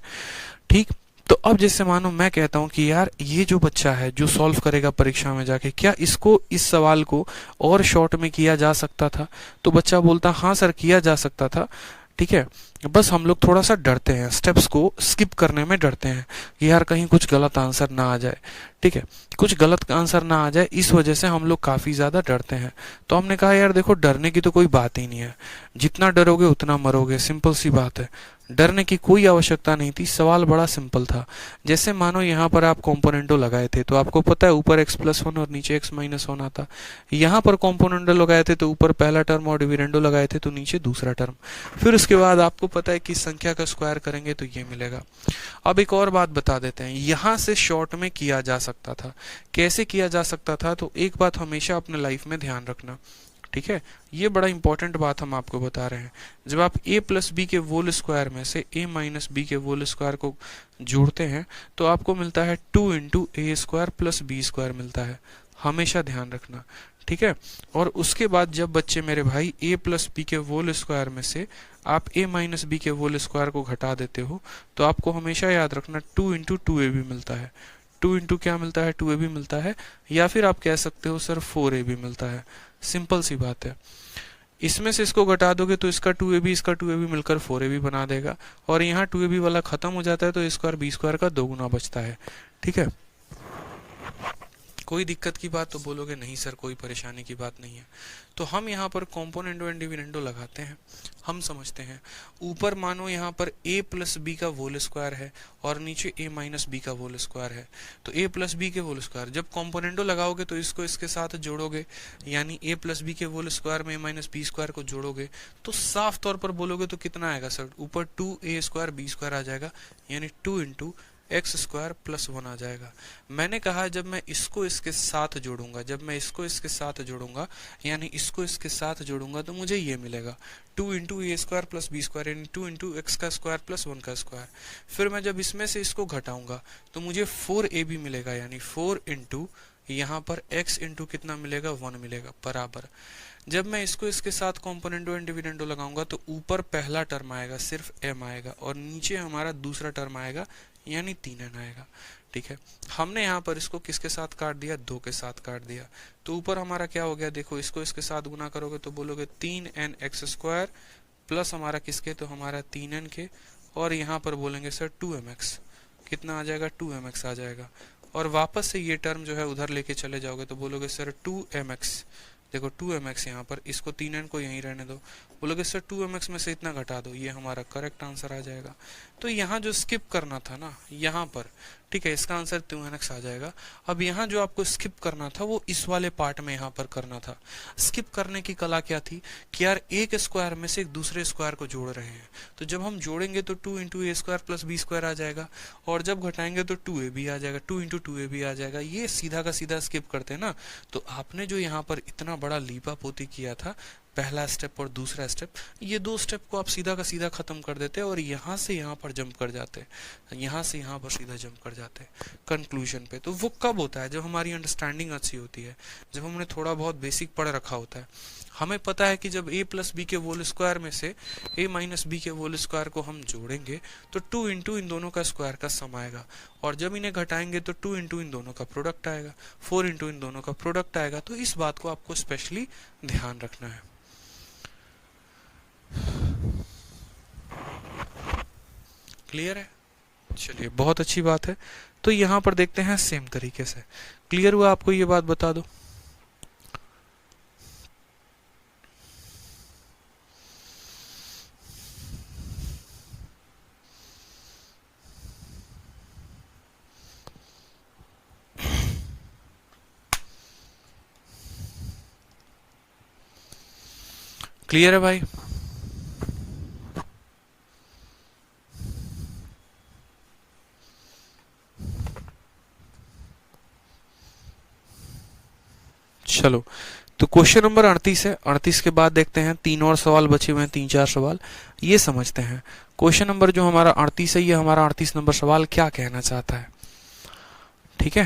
A: ठीक, तो अब जैसे मानो मैं कहता हूँ कि यार ये जो बच्चा है जो सॉल्व करेगा परीक्षा में जाके, क्या इसको इस सवाल को और शॉर्ट में किया जा सकता था, तो बच्चा बोलता हाँ सर किया जा सकता था। ठीक है, बस हम लोग थोड़ा सा डरते हैं, स्टेप्स को स्किप करने में डरते हैं कि यार कहीं कुछ गलत आंसर ना आ जाए। ठीक है, कुछ गलत आंसर ना आ जाए, इस वजह से हम लोग काफ़ी ज़्यादा डरते हैं। तो हमने कहा यार देखो, डरने की तो कोई बात ही नहीं है, जितना डरोगे उतना मरोगे, सिंपल सी बात है। डरने की कोई आवश्यकता नहीं थी, सवाल बड़ा सिंपल था। जैसे मानो यहाँ पर आप कॉम्पोनेंटो लगाए थे, तो आपको पता है ऊपर x+1 और नीचे x-1 आता। यहाँ पर कॉम्पोनेंटो लगाए थे तो ऊपर पहला टर्म और डिविडेंडो लगाए थे तो नीचे दूसरा टर्म। फिर उसके बाद आपको पता है कि संख्या का स्क्वायर करेंगे तो ये मिलेगा। अब एक और बात बता देते हैं, यहाँ से शॉर्ट में किया जा सकता था। कैसे किया जा सकता था? तो एक बात हमेशा अपने लाइफ में ध्यान रखना, ठीक है, ये बड़ा इंपॉर्टेंट बात हम आपको बता रहे हैं। जब आप a प्लस बी के होल स्क्वायर में से a माइनस बी के होल स्क्वायर को जोड़ते हैं तो आपको मिलता है 2 इंटू ए स्क्वायर प्लस बी स्क्वायर मिलता है, हमेशा ध्यान रखना, ठीक है। और उसके बाद जब बच्चे मेरे भाई a प्लस बी के होल स्क्वायर में से आप a माइनस बी के होल स्क्वायर को घटा देते हो तो आपको हमेशा याद रखना 2 इंटू 2ab मिलता है। 2 इंटू क्या मिलता है? 2ab मिलता है, या फिर आप कह सकते हो सर 4ab मिलता है। सिंपल सी बात है, इसमें से इसको घटा दोगे तो इसका 2ab इसका 2ab मिलकर 4ab बना देगा, और यहाँ 2ab वाला खत्म हो जाता है तो स्क्वायर बी स्क्वायर का 2 गुना बचता है। ठीक है, कोई दिक्कत की बात? तो बोलोगे नहीं सर कोई परेशानी की बात नहीं है। तो हम यहाँ पर कॉम्पोनेंटो एंड डिविडेंडो लगाते हैं, हम समझते हैं। ऊपर मानो यहाँ पर a प्लस बी का होल स्क्वायर है और नीचे a माइनस बी का होल स्क्वायर है, तो a प्लस बी के होल स्क्वायर जब कॉम्पोनेंटो लगाओगे तो इसको इसके साथ जोड़ोगे, यानी a प्लस बी के होल स्क्वायर में a माइनस बी स्क्वायर को जोड़ोगे तो साफ तौर पर बोलोगे तो कितना आएगा सर? ऊपर 2a स्क्वायर बी स्क्वायर आ जाएगा, यानी 2 इंटू एक्स स्क्वायर प्लस 1 आ जाएगा। मैंने कहा जब मैं इसको इसके साथ जोड़ूंगा, जब मैं इसको इसके साथ जोड़ूंगा, यानी इसको इसके साथ जोड़ूंगा तो मुझे ये मिलेगा 2 इंटू ए स्क्वायर प्लस बी स्क्वायर, यानी 2 इंटू एक्स का स्क्वायर प्लस 1 का स्क्वायर। फिर मैं जब इसमें से इसको घटाऊंगा तो मुझे 4ab मिलेगा, यानी 4 इंटू यहाँ पर x इंटू कितना मिलेगा? 1 मिलेगा बराबर। जब मैं इसको इसके साथ कॉम्पोनेंटो एंड डिविडेंडो लगाऊंगा तो ऊपर पहला टर्म आएगा सिर्फ m आएगा, और नीचे हमारा दूसरा टर्म आएगा यानी 3n आएगा। ठीक है, हमने यहाँ पर इसको किसके साथ काट दिया? 2 के साथ काट दिया, तो ऊपर हमारा क्या हो गया? देखो, इसको इसके साथ गुना करोगे तो बोलोगे 3n एक्स स्क्वायर प्लस हमारा किसके? तो हमारा 3n के, और यहाँ पर बोलेंगे सर 2mx, कितना आ जाएगा? 2mx आ जाएगा। और वापस से ये टर्म जो है उधर लेके चले जाओगे तो बोलोगे सर 2mx, देखो 2mx यहाँ पर, इसको 3n को यहीं रहने दो, बोलोगे सर 2mx में से इतना घटा दो, ये हमारा करेक्ट आंसर आ जाएगा। तो यहाँ जो स्किप करना था ना यहाँ पर, ठीक है, इसका आंसर 2nx आ जाएगा। अब यहाँ जो आपको स्किप करना था वो इस वाले पार्ट में यहाँ पर करना था। स्किप करने की कला क्या थी कि यार एक स्क्वायर में से एक दूसरे स्क्वायर को जोड़ रहे हैं, तो जब हम जोड़ेंगे तो 2 इंटू ए स्क्वायर प्लस बी स्क्वायर आ जाएगा, और जब घटाएंगे तो 2ab आ जाएगा, 2 इंटू 2ab आ जाएगा। ये सीधा का सीधा स्किप करते हैं ना, तो आपने जो यहाँ पर इतना बड़ा लीपा पोती किया था, पहला स्टेप और दूसरा स्टेप, ये 2 स्टेप को आप सीधा का सीधा खत्म कर देते और यहाँ से यहाँ पर जंप कर जाते, यहाँ से यहाँ पर सीधा जंप कर जाते कंक्लूजन पे। तो वो कब होता है? जब हमारी अंडरस्टैंडिंग अच्छी होती है, जब हमने थोड़ा बहुत बेसिक पढ़ रखा होता है। हमें पता है कि जब a प्लस बी के होल स्क्वायर में से a माइनस बी के होल स्क्वायर को हम जोड़ेंगे तो 2 इंटू इन दोनों का स्क्वायर का सम आएगा, और जब इन्हें घटाएंगे तो 2 इंटू इन दोनों का प्रोडक्ट आएगा, 4 इंटू इन दोनों का प्रोडक्ट आएगा। तो इस बात को आपको स्पेशली ध्यान रखना है। क्लियर है? चलिए, बहुत अच्छी बात है। तो यहाँ पर देखते हैं सेम तरीके से। क्लियर हुआ आपको? ये बात बता दो। क्लियर है भाई? चलो, तो क्वेश्चन नंबर 38 है। 38 के बाद देखते हैं 3 और सवाल बचे हुए हैं, 3-4 सवाल, ये समझते हैं। क्वेश्चन नंबर जो हमारा 38 है, ये हमारा 38 नंबर सवाल क्या कहना चाहता है। ठीक है,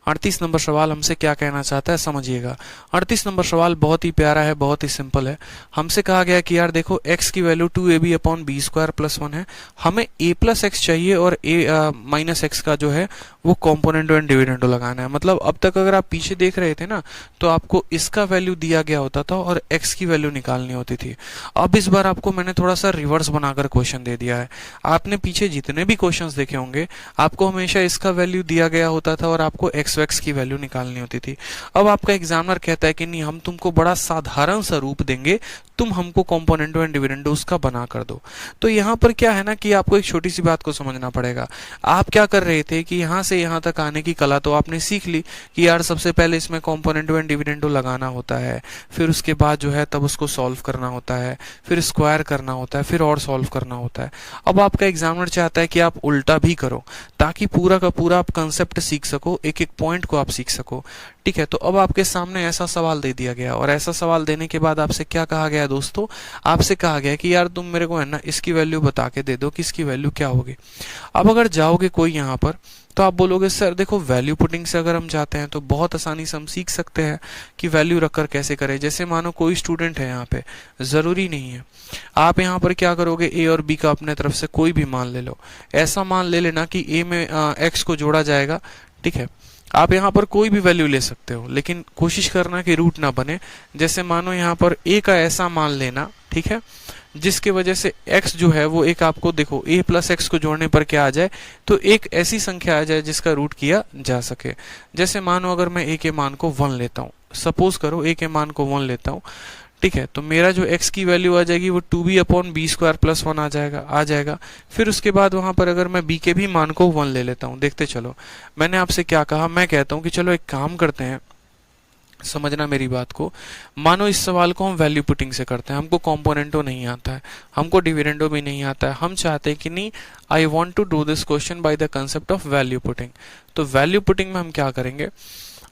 A: 38 नंबर सवाल हमसे क्या कहना चाहता है समझिएगा। 38 नंबर सवाल बहुत ही प्यारा है, बहुत ही सिंपल है। हमसे कहा गया कि यार देखो x की value 2ab upon B square plus 1 है, हमें a प्लस एक्स चाहिए और a माइनस एक्स का जो है वो कॉम्पोनेंटो एंड डिविडेंडो लगाना है। मतलब अब तक अगर आप पीछे देख रहे थे ना तो आपको इसका वैल्यू दिया गया होता था और x की वैल्यू निकालनी होती थी। अब इस बार आपको मैंने थोड़ा सा रिवर्स बनाकर क्वेश्चन दे दिया है। आपने पीछे जितने भी क्वेश्चंस देखे होंगे आपको हमेशा इसका वैल्यू दिया गया होता था और आपको एक्स वैक्स की वैल्यू निकालनी होती थी। अब आपका एग्जामिनर कहता है कि नहीं, हम तुमको बड़ा साधारण सा रूप देंगे, तुम हमको कॉम्पोनेंटो एंड डिविडेंडो उसका बना कर दो। तो यहाँ पर क्या है ना कि आपको एक छोटी सी बात को समझना पड़ेगा। आप क्या कर रहे थे कि यहाँ से यहाँ तक आने की कला तो आपने सीख ली कि यार सबसे पहले इसमें कॉम्पोनेंटो एंड डिविडेंडो लगाना होता है, फिर उसके बाद जो है तब उसको सॉल्व करना होता है, फिर स्क्वायर करना होता है, फिर और सॉल्व करना होता है। अब आपका एग्जामिनर चाहता है कि आप उल्टा भी करो ताकि पूरा का पूरा आप कंसेप्ट सीख सको, एक एक पॉइंट को आप सीख सको। ठीक है, तो अब आपके सामने ऐसा सवाल दे दिया गया और ऐसा सवाल देने के बाद आपसे क्या कहा गया दोस्तों, आपसे कहा गया कि यार तुम मेरे को है ना इसकी वैल्यू बता के दे दो कि इसकी वैल्यू क्या होगी। अब अगर जाओगे कोई यहाँ पर तो आप बोलोगे सर देखो वैल्यू पुटिंग से अगर हम जाते हैं तो बहुत आसानी से हम सीख सकते हैं कि वैल्यू रखकर कैसे करें। जैसे मानो कोई स्टूडेंट है यहाँ पे, जरूरी नहीं है, आप यहाँ पर क्या करोगे, ए और बी का अपने तरफ से कोई भी मान ले लो। ऐसा मान ले लेना कि ए में एक्स को जोड़ा जाएगा। ठीक है, आप यहाँ पर कोई भी वैल्यू ले सकते हो लेकिन कोशिश करना कि रूट ना बने। जैसे मानो यहाँ पर a का ऐसा मान लेना, ठीक है, जिसके वजह से x जो है वो एक आपको देखो a प्लस एक्स को जोड़ने पर क्या आ जाए, तो एक ऐसी संख्या आ जाए जिसका रूट किया जा सके। जैसे मानो अगर मैं a के मान को 1 लेता हूँ, सपोज करो a के मान को 1 लेता हूँ, ठीक है, तो मेरा जो x की वैल्यू आ जाएगी वो 2b upon B square plus 1 आ जाएगा। फिर उसके बाद वहां पर अगर मैं b के भी मान को 1 ले लेता हूं, देखते चलो मैंने आपसे क्या कहा, मैं कहता हूं कि चलो एक काम करते हैं, समझना मेरी बात को। मानो इस सवाल को हम वैल्यू पुटिंग से करते हैं, हमको कॉम्पोनेंटो नहीं आता है, हमको डिविडेंडो भी नहीं आता है, हम चाहते हैं कि नहीं I want to do this question by the concept of value putting. तो वैल्यू पुटिंग में हम क्या करेंगे,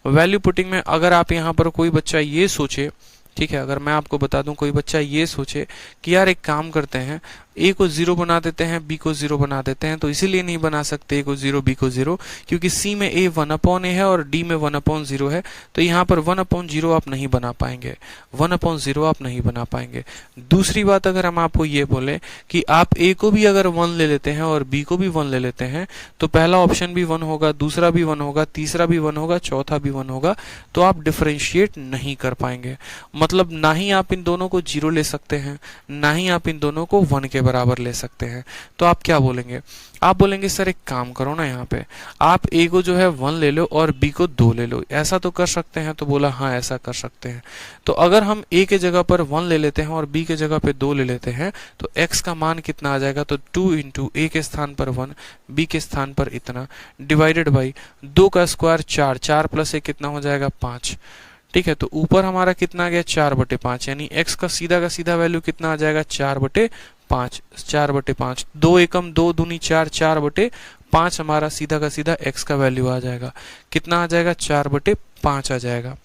A: वैल्यू पुटिंग में अगर आप यहाँ पर कोई बच्चा ये सोचे, ठीक है, अगर मैं आपको बता दूं कोई बच्चा ये सोचे कि यार एक काम करते हैं, a को 0 बना देते हैं, b को 0 बना देते हैं, तो इसीलिए नहीं बना सकते a को 0 b को 0 क्योंकि c में a 1 अपॉन a है और d में 1 अपॉन 0 है, तो यहाँ पर 1 अपॉन 0 आप नहीं बना पाएंगे, 1 अपॉन 0 आप नहीं बना पाएंगे। दूसरी बात, अगर हम आपको ये बोले कि आप a को भी अगर 1 ले लेते हैं और b को भी 1 ले लेते हैं तो पहला ऑप्शन भी 1 होगा, दूसरा भी 1 होगा, तीसरा भी 1 होगा, चौथा भी 1 होगा, तो आप डिफरेंशिएट नहीं कर पाएंगे। मतलब ना ही आप इन दोनों को 0 ले सकते हैं, ना ही आप इन दोनों को 1 के बराबर ले सकते हैं। तो आप क्या बोलेंगे, आप बोलेंगे सर एक काम करो ना, यहाँ पे आप a को जो है 1 ले लो और b को 2 ले लो, ऐसा तो कर सकते हैं। तो बोला हाँ ऐसा कर सकते हैं। तो अगर हम a के जगह पर 1 ले लेते हैं और b के जगह पे 2 ले लेते हैं तो x का मान कितना आ जाएगा, तो 2 इंटू a के स्थान पर 1, b के स्थान पर इतना, डिवाइडेड बाई 2 का स्क्वायर 4, 4 प्लस 1 कितना हो जाएगा 5। ठीक है, तो ऊपर हमारा कितना आ गया 4/5, यानी x का सीधा वैल्यू कितना आ जाएगा 4/5, 4/5, 2 एकम 2 दूनी 4, 4/5 हमारा सीधा का सीधा x का वैल्यू आ जाएगा, कितना आ जाएगा 4/5 आ जाएगा।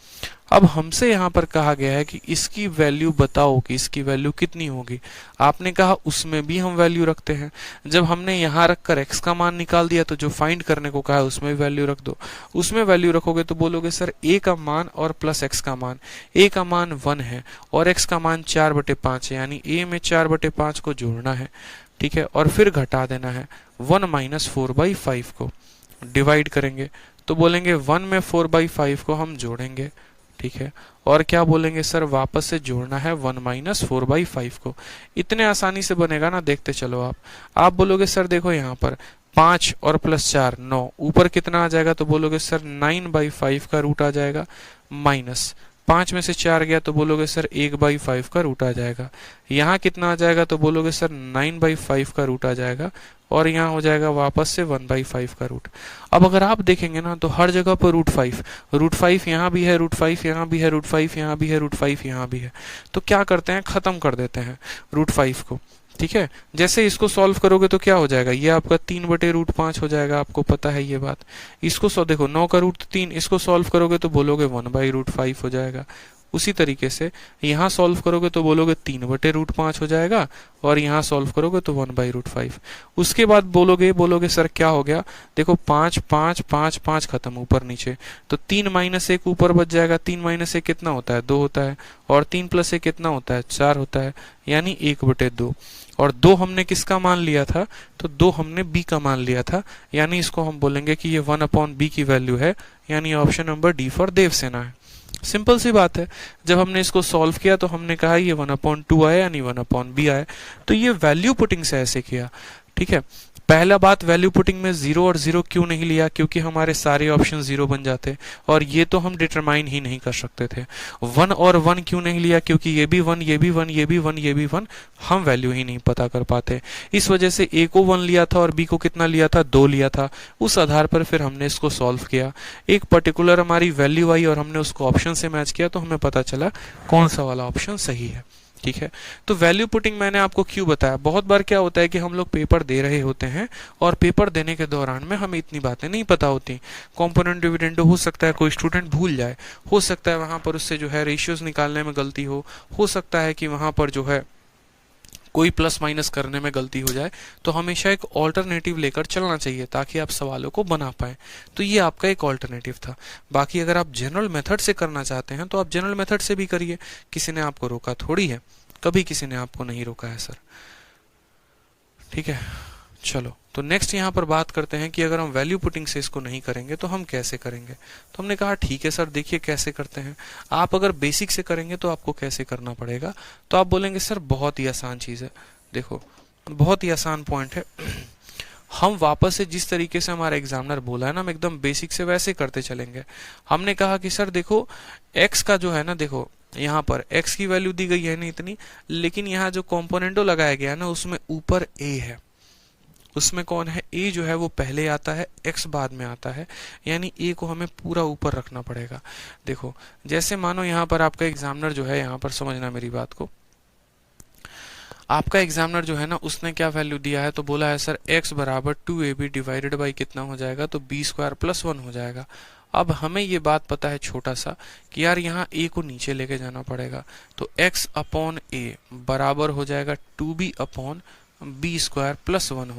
A: अब हमसे यहाँ पर कहा गया है कि इसकी वैल्यू बताओ कि इसकी वैल्यू कितनी होगी। आपने कहा उसमें भी हम वैल्यू रखते हैं, जब हमने यहाँ रखकर x का मान निकाल दिया तो जो फाइंड करने को कहा है उसमें वैल्यू रख दो। उसमें वैल्यू रखोगे तो बोलोगे सर a का मान और प्लस x का मान, a का मान 1 है और x का मान 4/5 है, यानी a में 4/5 को जोड़ना है, ठीक है, और फिर घटा देना है 1 माइनस 4/5 को, डिवाइड करेंगे तो बोलेंगे 1 में 4/5 को हम जोड़ेंगे, ठीक है, और क्या बोलेंगे सर वापस से जोड़ना है 1 माइनस 4/5 को। इतने आसानी से बनेगा ना, देखते चलो आप बोलोगे सर देखो यहाँ पर 5 और प्लस 4 9, ऊपर कितना आ जाएगा, तो बोलोगे सर 9/5 का रूट आ जाएगा, माइनस 5 में से 4 गया तो बोलोगे सर 1/5 का रूट आ जाएगा। यहाँ कितना आ जाएगा, तो बोलोगे सर 9/5 का रूट आ जाएगा, और यहाँ हो जाएगा वापस से 1/5 का रूट। अब अगर आप देखेंगे ना तो हर जगह पर रूट 5 यहाँ भी है, रूट 5 यहाँ भी है, रूट 5 यहाँ भी है, रूट 5 यहाँ भी है। तो क्या करते हैं, खत्म कर देते हैं रूट 5 को, ठीक है। जैसे इसको सॉल्व करोगे तो क्या हो जाएगा, ये आपका 3/√5 हो जाएगा, आपको पता है ये बात। इसको देखो 9 का रूट 3, इसको सॉल्व करोगे तो बोलोगे 1/√5 हो जाएगा, उसी तरीके से यहाँ सॉल्व करोगे तो बोलोगे 3/√5 हो जाएगा, और यहाँ सॉल्व करोगे तो 1/√5। उसके बाद बोलोगे सर क्या हो गया, देखो 5 5 5 5 खत्म ऊपर नीचे, तो 3 - 1 ऊपर बच जाएगा। 3 - 1 कितना होता है, 2 होता है, और 3 + 1 कितना होता है, 4 होता है, यानी 1/2। और 2 हमने किसका मान लिया था, तो 2 हमने b का मान लिया था, यानी इसको हम बोलेंगे कि ये 1/b की वैल्यू है, यानी option number D for Devsena है। सिंपल सी बात है। जब हमने इसको सॉल्व किया तो हमने कहा ये 1/2 आया, यानी 1/b आया। तो ये वैल्यू पुटिंग से ऐसे किया, ठीक है। पहला बात, वैल्यू पुटिंग में 0 और 0 क्यों नहीं लिया, क्योंकि हमारे सारे ऑप्शन 0 बन जाते, और ये तो हम डिटरमाइन ही नहीं कर सकते थे। 1 और 1 क्यों नहीं लिया, क्योंकि ये भी 1, ये भी 1, ये भी 1, ये भी 1, हम वैल्यू ही नहीं पता कर पाते। इस वजह से a को 1 लिया था और b को कितना लिया था, 2 लिया था। उस आधार पर फिर हमने इसको सॉल्व किया, एक पर्टिकुलर हमारी वैल्यू आई और हमने उसको ऑप्शन से मैच किया, तो हमें पता चला कौन सा वाला ऑप्शन सही है, ठीक है। तो वैल्यू पुटिंग मैंने आपको क्यों बताया, बहुत बार क्या होता है कि हम लोग पेपर दे रहे होते हैं और पेपर देने के दौरान में हमें इतनी बातें नहीं पता होती। कंपोनेंट डिविडेंड हो सकता है कोई स्टूडेंट भूल जाए, हो सकता है वहां पर उससे जो है रेशियोज निकालने में गलती हो सकता है कि वहां पर जो है कोई प्लस माइनस करने में गलती हो जाए। तो हमेशा एक ऑल्टरनेटिव लेकर चलना चाहिए ताकि आप सवालों को बना पाएं। तो ये आपका एक ऑल्टरनेटिव था। बाकी अगर आप जनरल मेथड से करना चाहते हैं तो आप जनरल मेथड से भी करिए, किसी ने आपको रोका थोड़ी है, कभी किसी ने आपको नहीं रोका है सर, ठीक है। चलो, तो नेक्स्ट यहाँ पर बात करते हैं कि अगर हम वैल्यू पुटिंग से इसको नहीं करेंगे तो हम कैसे करेंगे। तो हमने कहा ठीक है सर, देखिए कैसे करते हैं। आप अगर बेसिक से करेंगे तो आपको कैसे करना पड़ेगा, तो आप बोलेंगे सर बहुत ही आसान चीज है। देखो बहुत ही आसान पॉइंट है। हम वापस से जिस तरीके से हमारा एग्जामिनर बोला है ना, हम एकदम बेसिक से वैसे करते चलेंगे। हमने कहा कि सर देखो x का जो है ना, देखो यहाँ पर x की वैल्यू दी गई है नहीं इतनी, लेकिन यहाँ जो कॉम्पोनेंटो लगाया गया है ना उसमें ऊपर a है, उसमें कौन है, a जो है वो पहले आता है, x बाद में आता है, यानी a को हमें पूरा ऊपर रखना पड़ेगा। देखो जैसे मानो यहाँ पर आपका एग्जामिनर जो है, यहाँ पर समझना मेरी बात को, आपका एग्जामिनर जो है ना उसने क्या वैल्यू दिया है, तो बोला है सर x बराबर 2ab डिवाइडेड बाई कितना हो जाएगा, तो b² + 1 हो जाएगा। अब हमें ये बात पता है छोटा सा कि यार यहाँ a को नीचे लेके जाना पड़ेगा, तो x/a बराबर हो जाएगा 2b/b² + 1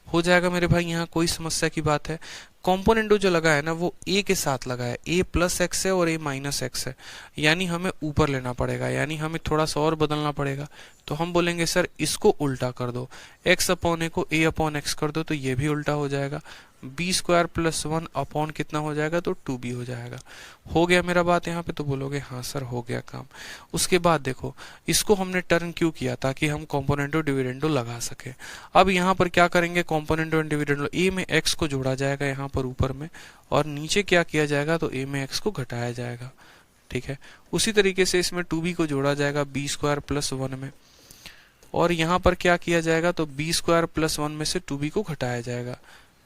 A: हो जाएगा मेरे भाई। यहाँ कोई समस्या की बात है। कॉम्पोनेंटो जो लगा है ना वो a के साथ लगा है, a + x है और a - x है, यानी हमें ऊपर लेना पड़ेगा, यानी हमें थोड़ा सा और बदलना पड़ेगा। तो हम बोलेंगे सर इसको उल्टा कर दो, x/a को a/x कर दो, तो ये भी उल्टा हो जाएगा। b² + 1 अपॉन कितना हो जाएगा, तो 2b हो जाएगा। हो गया मेरा बात यहाँ पे, तो बोलोगे हाँ सर हो गया काम। उसके बाद देखो इसको हमने टर्न क्यों किया, ताकि हम कॉम्पोनेंटो डिविडेंडो लगा सके। अब यहाँ पर क्या करेंगे, कॉम्पोनेंटो एंड डिविडेंडो, a में x को जोड़ा जाएगा यहाँ पर ऊपर में, और नीचे क्या किया जाएगा, तो a में x को घटाया जाएगा, ठीक है। उसी तरीके से इसमें 2b को जोड़ा जाएगा b² + 1 में, और यहाँ पर क्या किया जाएगा, तो b² + 1 में से 2b को घटाया जाएगा,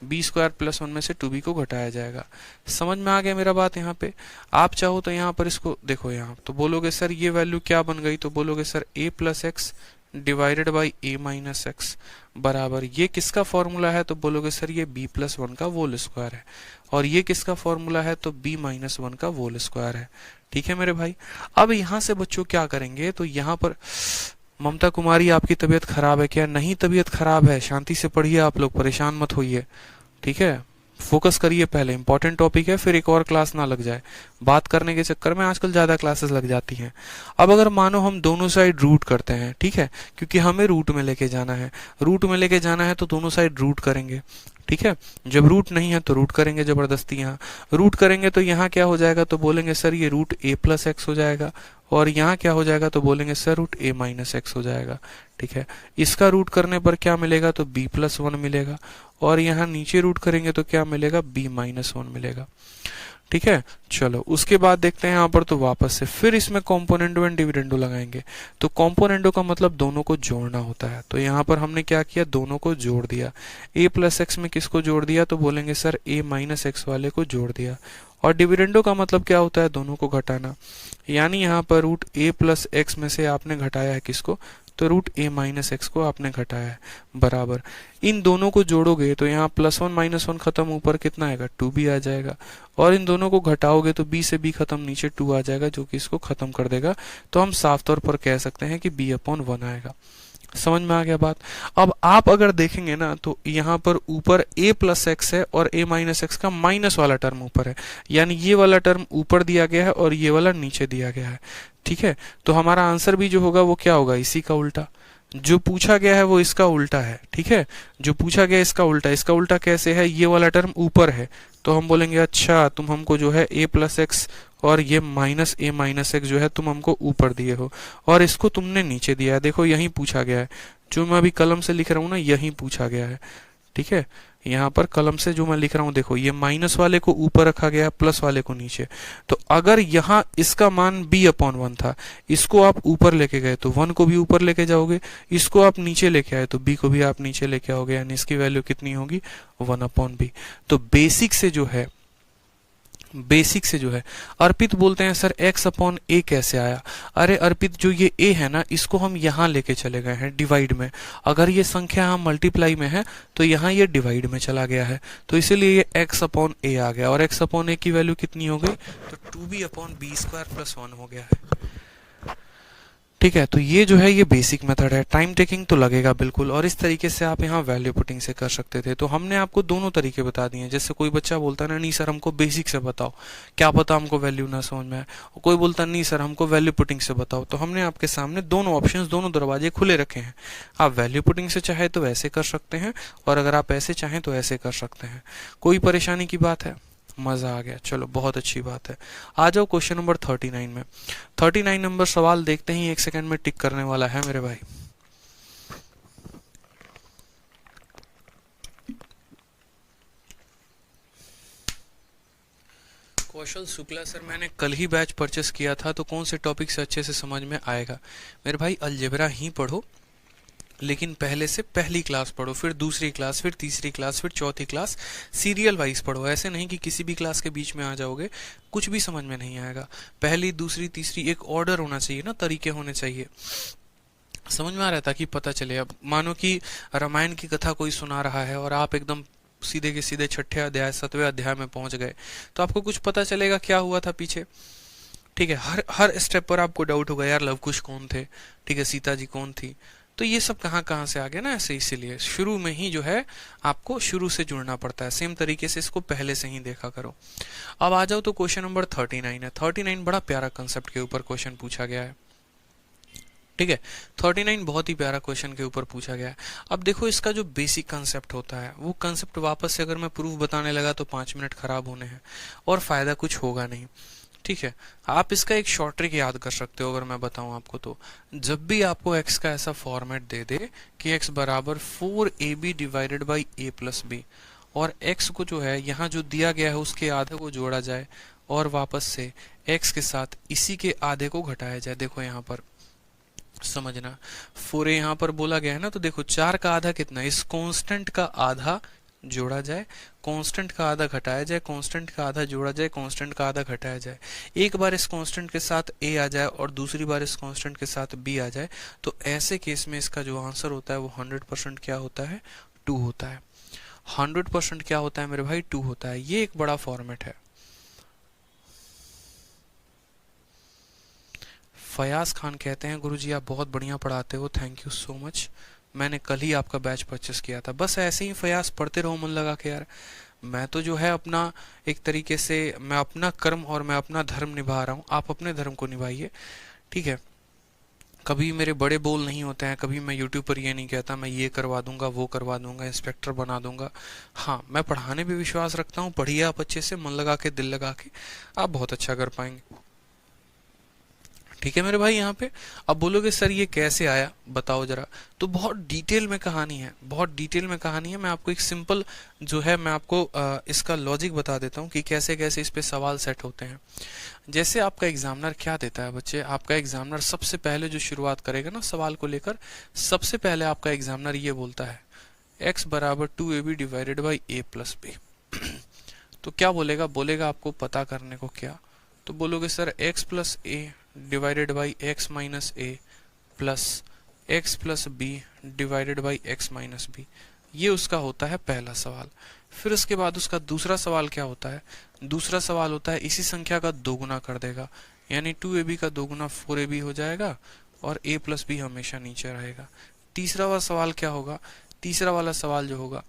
A: b² + 1 में से 2b को घटाया जाएगा। समझ में आ गया मेरा बात। यहाँ पे आप चाहो तो यहाँ पर इसको देखो, यहाँ तो बोलोगे सर ये वैल्यू क्या बन गई, तो बोलोगे sir a + x divided by a - x बराबर, ये किसका फॉर्मूला है, तो बोलोगे सर ये b + 1 का होल स्क्वायर है, और ये किसका फॉर्मूला है, तो b - 1 का होल स्क्वायर है, ठीक है मेरे भाई। अब यहाँ से बच्चों क्या करेंगे, तो यहाँ पर ममता कुमारी आपकी तबीयत खराब है क्या, नहीं तबीयत खराब है, शांति से पढ़िए, आप लोग परेशान मत होइए, ठीक है। फोकस करिए, पहले इंपॉर्टेंट टॉपिक है, फिर एक और क्लास ना लग जाए। बात करने के चक्कर में आजकल ज्यादा क्लासेस लग जाती हैं। अब अगर मानो हम दोनों साइड रूट करते हैं, ठीक है, क्योंकि हमें रूट में लेके जाना है, रूट में लेके जाना है तो दोनों साइड रूट करेंगे, ठीक है। जब रूट नहीं है तो रूट करेंगे जबरदस्ती, यहाँ रूट करेंगे तो यहाँ क्या हो जाएगा, तो बोलेंगे सर ये √a + x हो जाएगा, और यहाँ क्या हो जाएगा, तो बोलेंगे सर √a - x हो जाएगा, ठीक है। इसका रूट करने पर क्या मिलेगा, तो b + 1 मिलेगा, और यहाँ नीचे रूट करेंगे तो क्या मिलेगा, b - 1 मिलेगा, ठीक है। चलो उसके बाद देखते हैं यहाँ पर, तो वापस से फिर इसमें कॉम्पोनेंटो एंड डिविडेंडो लगाएंगे। तो कॉम्पोनेंटो का मतलब दोनों को जोड़ना होता है, तो यहाँ पर हमने क्या किया, दोनों को जोड़ दिया। a + x में किसको जोड़ दिया, तो बोलेंगे सर a - x वाले को जोड़ दिया। और डिविडेंडो का मतलब क्या होता है, दोनों को घटाना, यानी यहाँ पर √a + x में से आपने घटाया है किसको, तो रूट ए माइनस एक्स को आपने घटाया है बराबर। इन दोनों को जोड़ोगे तो यहाँ +1 -1 खत्म, ऊपर कितना आएगा 2b आ जाएगा, और इन दोनों को घटाओगे तो b से b खत्म, नीचे 2 आ जाएगा जो कि इसको खत्म कर देगा। तो हम साफ तौर पर कह सकते हैं कि b/1 आएगा। समझ में आ गया बात। अब आप अगर देखेंगे ना तो यहाँ पर ऊपर a प्लस एक्स है और a माइनस एक्स का माइनस वाला टर्म ऊपर है, यानी ये वाला टर्म ऊपर दिया गया है और ये वाला नीचे दिया गया है। ठीक है, तो हमारा आंसर भी जो होगा वो क्या होगा, इसी का उल्टा। जो पूछा गया है वो इसका उल्टा है। ठीक है, जो पूछा गया इसका उल्टा। इसका उल्टा कैसे है, ये वाला टर्म ऊपर है तो हम बोलेंगे अच्छा तुम हमको जो है a प्लस एक्स और ये माइनस a माइनस एक्स जो है तुम हमको ऊपर दिए हो और इसको तुमने नीचे दिया है। देखो यही पूछा गया है, जो मैं अभी कलम से लिख रहा हूँ ना यही पूछा गया है। ठीक है, यहाँ पर कलम से जो मैं लिख रहा हूँ देखो, ये माइनस वाले को ऊपर रखा गया है, प्लस वाले को नीचे। तो अगर यहाँ इसका मान b/1 था, इसको आप ऊपर लेके गए तो 1 को भी ऊपर लेके जाओगे, इसको आप नीचे लेके आए तो b को भी आप नीचे लेके आओगे, यानी इसकी वैल्यू कितनी होगी 1/b। तो बेसिक से जो है अर्पित बोलते हैं सर x/a कैसे आया। अरे अर्पित, जो ये a है ना इसको हम यहाँ लेके चले गए हैं डिवाइड में। अगर ये संख्या हम मल्टीप्लाई में है तो यहाँ ये डिवाइड में चला गया है, तो इसीलिए ये x/a आ गया। और x/a की वैल्यू कितनी हो गई, तो 2b/b² + 1 हो गया है। ठीक है, तो ये जो है ये बेसिक मेथड है। टाइम टेकिंग तो लगेगा बिल्कुल, और इस तरीके से आप यहाँ वैल्यू पुटिंग से कर सकते थे। तो हमने आपको दोनों तरीके बता दिए। जैसे कोई बच्चा बोलता है ना नहीं सर हमको बेसिक से बताओ, क्या पता हमको वैल्यू ना समझ में आए, कोई बोलता नहीं सर हमको वैल्यू पुटिंग से बताओ। तो हमने आपके सामने दोनों ऑप्शंस, दोनों दरवाजे खुले रखे हैं। आप वैल्यू पुटिंग से चाहे तो ऐसे कर सकते हैं, और अगर आप ऐसे चाहें तो ऐसे कर सकते हैं। कोई परेशानी की बात है, मजा आ गया, चलो बहुत अच्छी बात है। आ जाओ क्वेश्चन नंबर 39 में। 39 नंबर सवाल देखते ही 1 सेकंड में टिक करने वाला है मेरे भाई। कौशल शुक्ला सर, मैंने कल ही बैच परचेस किया था, तो कौन से टॉपिक से अच्छे से समझ में आएगा। मेरे भाई अलजेब्रा ही पढ़ो, लेकिन पहले से पहली क्लास पढ़ो, फिर दूसरी क्लास, फिर तीसरी क्लास, फिर चौथी क्लास, सीरियल वाइज पढ़ो। ऐसे नहीं कि किसी भी क्लास के बीच में आ जाओगे, कुछ भी समझ में नहीं आएगा। पहली, दूसरी, तीसरी, एक ऑर्डर होना चाहिए ना, तरीके होने चाहिए। समझ में आ रहा है, ताकि पता चले। अब मानो कि रामायण की कथा कोई सुना रहा है और आप एकदम सीधे के सीधे 6ठे अध्याय 7वें अध्याय में पहुंच गए, तो आपको कुछ पता चलेगा क्या हुआ था पीछे। ठीक है, हर स्टेप पर आपको डाउट होगा, यार लवकुश कौन थे, ठीक है, सीता जी कौन थी, तो ये सब कहाँ कहाँ से आ गया ना ऐसे। इसीलिए शुरू में ही जो है आपको शुरू से जुड़ना पड़ता है। सेम तरीके से इसको पहले से ही देखा करो। अब आ जाओ तो क्वेश्चन नंबर 39 है। 39 बड़ा प्यारा कंसेप्ट के ऊपर क्वेश्चन पूछा गया है। ठीक है, 39 बहुत ही प्यारा क्वेश्चन के ऊपर पूछा गया है। अब देखो इसका जो बेसिक कंसेप्ट होता है, वो कंसेप्ट वापस से अगर मैं प्रूफ बताने लगा तो 5 मिनट खराब होने हैं और फायदा कुछ होगा नहीं। ठीक है, आप इसका एक शॉर्ट ट्रिक याद कर सकते हो अगर मैं बताऊं आपको तो। जब भी आपको x का ऐसा फॉर्मेट दे दे कि x बराबर 4ab divided by a plus b, और x को जो है यहाँ जो दिया गया है उसके आधे को जोड़ा जाए और वापस से x के साथ इसी के आधे को घटाया जाए। देखो यहाँ पर समझना, 4a यहाँ पर बोला गया है ना, तो देखो 4 का आधा कितना, इस कांस्टेंट का आधा जोड़ा जाए, कांस्टेंट का आधा घटाया जाए, कांस्टेंट का आधा जोड़ा जाए, कांस्टेंट का आधा घटाया जाए। एक बार इस कांस्टेंट के साथ a आ जाए और दूसरी बार इस कांस्टेंट के साथ b आ जाए, तो ऐसे केस में इसका जो आंसर होता है वो 100% क्या होता है, 2 होता है। 100% क्या होता है मेरे भाई, 2 होता है। ये एक बड़ा फॉर्मेट है। फयाज खान कहते हैं गुरुजी आप बहुत बढ़िया पढ़ाते हो, थैंक यू सो मच। मैंने कल ही आपका बैच परचेस किया था। बस ऐसे ही फयाज पढ़ते रहो मन लगा के यार। मैं तो जो है अपना एक तरीके से मैं अपना कर्म और मैं अपना धर्म निभा रहा हूँ, आप अपने धर्म को निभाइए। ठीक है, कभी मेरे बड़े बोल नहीं होते हैं, कभी मैं यूट्यूब पर ये नहीं कहता मैं ये करवा दूंगा वो करवा दूंगा, इंस्पेक्टर बना दूंगा। हाँ, मैं पढ़ाने पे विश्वास रखता हूँ। पढ़िए आप अच्छे से, मन लगा के, दिल लगा के, आप बहुत अच्छा कर पाएंगे। ठीक है मेरे भाई। यहाँ पे अब बोलोगे सर ये कैसे आया बताओ जरा, तो बहुत डिटेल में कहानी है, बहुत डिटेल में कहानी है। मैं आपको एक सिंपल जो है मैं आपको इसका लॉजिक बता देता हूँ कि कैसे कैसे इस पे सवाल सेट होते हैं। जैसे आपका एग्जामिनर क्या देता है बच्चे, आपका एग्जामिनर सबसे पहले जो शुरुआत करेगा ना सवाल को लेकर, सबसे पहले आपका एग्जामिनर ये बोलता है x बराबर 2ab divided by a plus b। तो क्या बोलेगा, बोलेगा आपको पता करने को क्या, तो बोलोगे sir x plus a divided by x minus a plus X plus B divided by X minus B. ये उसका होता है पहला सवाल। फिर उसके बाद उसका दूसरा सवाल क्या होता है? दूसरा सवाल होता है इसी संख्या का दोगुना कर देगा, यानी 2ab का दोगुना 4ab हो जाएगा और a प्लस बी हमेशा नीचे रहेगा। तीसरा वाला सवाल क्या होगा? तीसरा वाला सवाल जो होगा,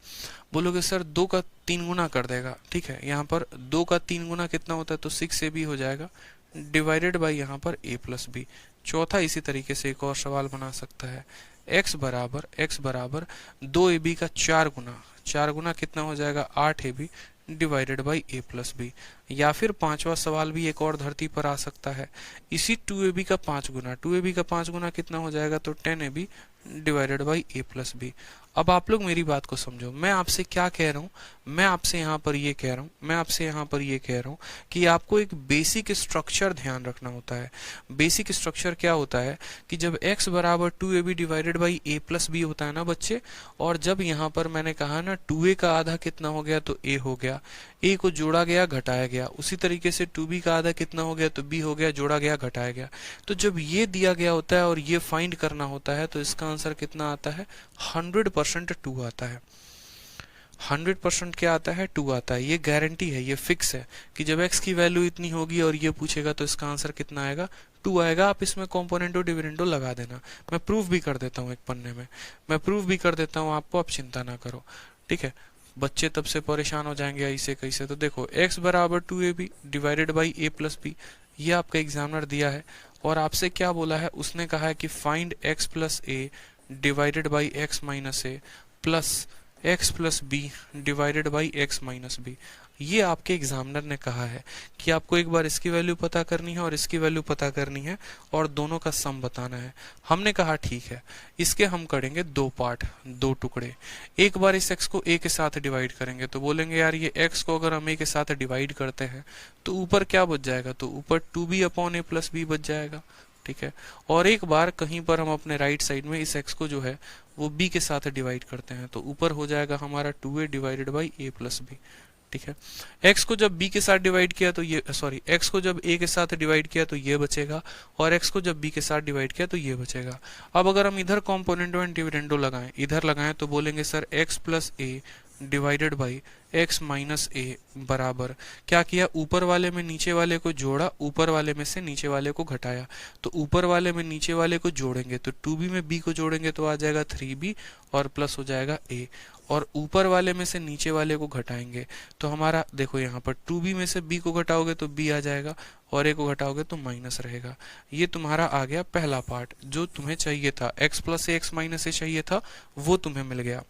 A: बोलोगे सर 2 का 3 गुना कर देगा। ठीक है, यहाँ पर 2 का 3 गुना कितना होता है? तो 6ab हो जाएगा डिवाइडेड बाई यहाँ पर a प्लस बी। चौथा इसी तरीके से एक और सवाल बना सकता है, x बराबर 2ab का 4 गुना। 4 गुना कितना हो जाएगा? 8ab divided by a plus B. या फिर पांचवा सवाल भी एक और धरती पर आ सकता है, इसी 2ab का 5 गुना। 2ab का 5 गुना कितना हो जाएगा? तो 10ab divided by a plus B. अब आप लोग मेरी बात को समझो, मैं आपसे क्या कह रहा हूँ? मैं आपसे यहाँ पर ये कह रहा हूँ कि आपको एक बेसिक स्ट्रक्चर ध्यान रखना होता है। बेसिक स्ट्रक्चर क्या होता है कि जब x बराबर 2ab divided by a plus B होता है ना बच्चे, और जब यहाँ पर मैंने कहा ना 2a का आधा कितना हो गया? तो a हो गया, a को जोड़ा गया घटाया गया। उसी तरीके से 2b का आधा कितना हो गया? तो b हो गया, जोड़ा गया घटाया गया। तो जब ये दिया गया होता है और ये फाइंड करना होता है तो इसका आंसर कितना आता है? 100% 2 आता है। 100% क्या आता है? 2 आता है। ये गारंटी है, ये फिक्स है कि जब x की वैल्यू इतनी होगी और ये पूछेगा तो इसका आंसर कितना आएगा? 2 आएगा। आप इसमें कॉम्पोनेंटो डिविडेंडो लगा देना, मैं प्रूफ भी कर देता हूँ एक पन्ने में, मैं प्रूफ भी कर देता हूँ आपको, आप चिंता ना करो। ठीक है, बच्चे तब से परेशान हो जाएंगे ऐसे कैसे। तो देखो x बराबर 2ab divided by a plus B, ये आपका एग्जामिनर दिया है और आपसे क्या बोला है? उसने कहा है कि find x plus a divided by x minus a plus x plus B divided by x minus B. ये आपके एग्जामिनर ने कहा है कि आपको एक बार इसकी वैल्यू पता करनी है और इसकी वैल्यू पता करनी है और दोनों का सम बताना है। हमने कहा ठीक है, इसके हम करेंगे 2 पार्ट, 2 टुकड़े। एक बार इस x को a के साथ डिवाइड करेंगे तो बोलेंगे यार ये x को अगर हम a के साथ डिवाइड करते हैं तो ऊपर क्या बच जाएगा? तो ऊपर 2b upon a plus B बच जाएगा। ठीक है, और एक बार कहीं पर हम अपने राइट साइड में इस x को जो है वो b के साथ डिवाइड करते हैं तो ऊपर हो जाएगा हमारा 2a divided by a plus B. ठीक है, x को जब b के साथ डिवाइड किया तो ये x को जब a के साथ डिवाइड किया तो ये बचेगा और x को जब b के साथ डिवाइड किया तो ये बचेगा। अब अगर हम इधर कॉम्पोनेंटो एंड डिविडेंडो लगाएं, इधर लगाएं तो बोलेंगे sir x plus a divided by x minus a बराबर क्या किया? ऊपर वाले में नीचे वाले को जोड़ा, ऊपर वाले में से नीचे वाले को घटाया। तो ऊपर वाले में नीचे वाले को जोड़ेंगे तो 2b में b को जोड़ेंगे तो आ जाएगा 3b और प्लस हो जाएगा a, और ऊपर वाले में से नीचे वाले को घटाएंगे तो हमारा देखो यहाँ पर 2b में से b को घटाओगे तो b आ जाएगा और a को घटाओगे तो माइनस रहेगा। ये तुम्हारा आ गया पहला पार्ट जो तुम्हें चाहिए था, x plus a x minus a चाहिए था, वो तुम्हें मिल गया।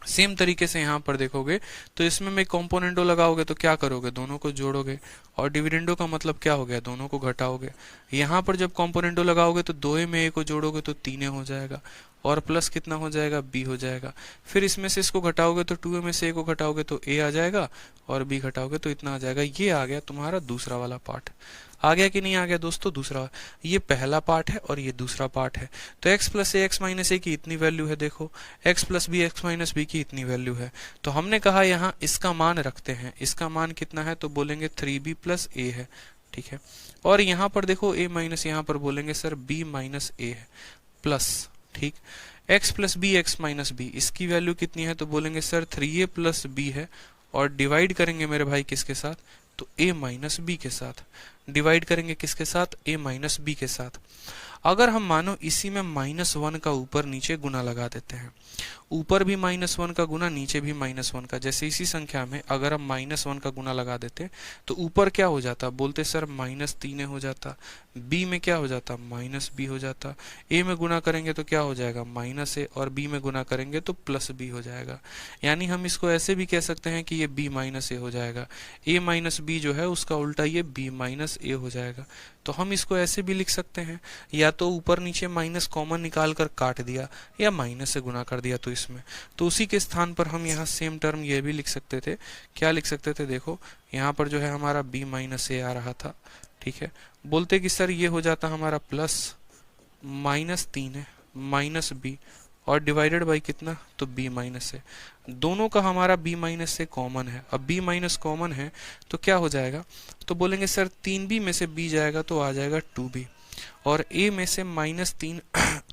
A: सेम तरीके से यहाँ पर देखोगे तो इसमें में कॉम्पोनेंटो लगाओगे तो क्या करोगे? दोनों को जोड़ोगे, और डिविडेंडो का मतलब क्या हो गया? दोनों को घटाओगे। यहाँ पर जब कॉम्पोनेंटो लगाओगे तो 2a में a को जोड़ोगे तो 3a हो जाएगा और प्लस कितना हो जाएगा? b हो जाएगा। फिर इसमें से इसको घटाओगे तो 2a में से a को घटाओगे तो a आ जाएगा और b घटाओगे तो इतना आ जाएगा। ये आ गया तुम्हारा दूसरा वाला पार्ट। आ गया कि नहीं आ गया दोस्तों? दूसरा, ये पहला पार्ट है और ये दूसरा पार्ट है। तो x plus A X minus A की इतनी वैल्यू है, देखो x plus B X minus B की इतनी वैल्यू है। तो हमने कहा यहाँ इसका मान रखते हैं, इसका मान कितना है? तो बोलेंगे 3b प्लस a है। ठीक है, और यहाँ पर देखो a माइनस, यहाँ पर बोलेंगे सर b माइनस a है प्लस। ठीक, x plus B X minus B, इसकी वैल्यू कितनी है? तो बोलेंगे सर 3a प्लस b है और डिवाइड करेंगे मेरे भाई किसके साथ? तो a माइनस बी के साथ। डिवाइड करेंगे किसके साथ? a माइनस बी के साथ। अगर हम मानो इसी में -1 का ऊपर नीचे गुना लगा देते हैं, ऊपर भी -1 का गुना, नीचे भी -1 का, जैसे इसी संख्या में अगर हम -1 का गुना लगा देते तो ऊपर क्या हो जाता? बोलते सर -3 हो जाता, b में क्या हो जाता? -b हो जाता, a में गुना करेंगे तो क्या हो जाएगा? -a, और b में गुना करेंगे तो +b हो जाएगा। यानी हम इसको ऐसे भी कह सकते हैं कि ये b माइनस a हो जाएगा, a माइनस b जो है उसका उल्टा ये b माइनस a हो जाएगा। तो हम इसको ऐसे भी लिख सकते हैं, या तो ऊपर नीचे माइनस कॉमन निकाल कर काट दिया या माइनस से गुना कर दिया तो इसमें, तो उसी के स्थान पर हम यहाँ सेम टर्म ये भी लिख सकते थे। क्या लिख सकते थे? देखो यहाँ पर जो है हमारा b माइनस a आ रहा था। ठीक है, बोलते कि सर ये हो जाता हमारा प्लस -3 है माइनस b और डिवाइडेड बाई कितना? तो b माइनस से। दोनों का हमारा b माइनस से कॉमन है। अब b माइनस कॉमन है तो क्या हो जाएगा? तो बोलेंगे सर 3b में से b जाएगा तो आ जाएगा 2b, और a में से -3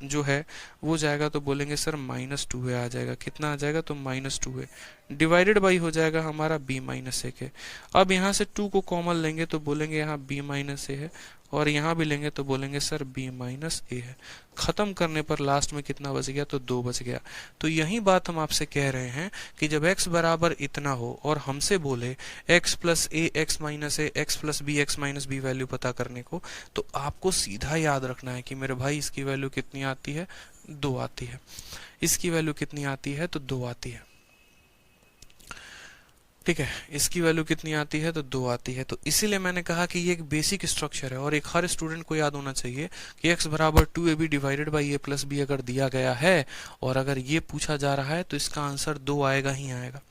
A: जो है वो जाएगा तो बोलेंगे सर -2a आ जाएगा। कितना आ जाएगा? तो -2a डिवाइडेड बाई हो जाएगा हमारा b - a के। अब यहाँ से 2 को कॉमन लेंगे तो बोलेंगे यहाँ b - a है, और यहाँ भी लेंगे तो बोलेंगे सर b - a है। खत्म करने पर लास्ट में कितना बच गया? तो 2 बच गया। तो यही बात हम आपसे कह रहे हैं कि जब x बराबर इतना हो और हमसे बोले x + a x - a x + b x - b value पता करने को, तो आपको सीधा याद रखना है कि मेरे भाई इसकी वैल्यू कितनी आती है? 2 आती है। इसकी वैल्यू कितनी आती है? तो 2 आती है। ठीक है, इसकी वैल्यू कितनी आती है? तो 2 आती है। तो इसीलिए मैंने कहा कि ये एक बेसिक स्ट्रक्चर है और एक हर स्टूडेंट को याद होना चाहिए कि x बराबर 2ab divided by a + b अगर दिया गया है और अगर ये पूछा जा रहा है तो इसका आंसर 2 आएगा ही आएगा।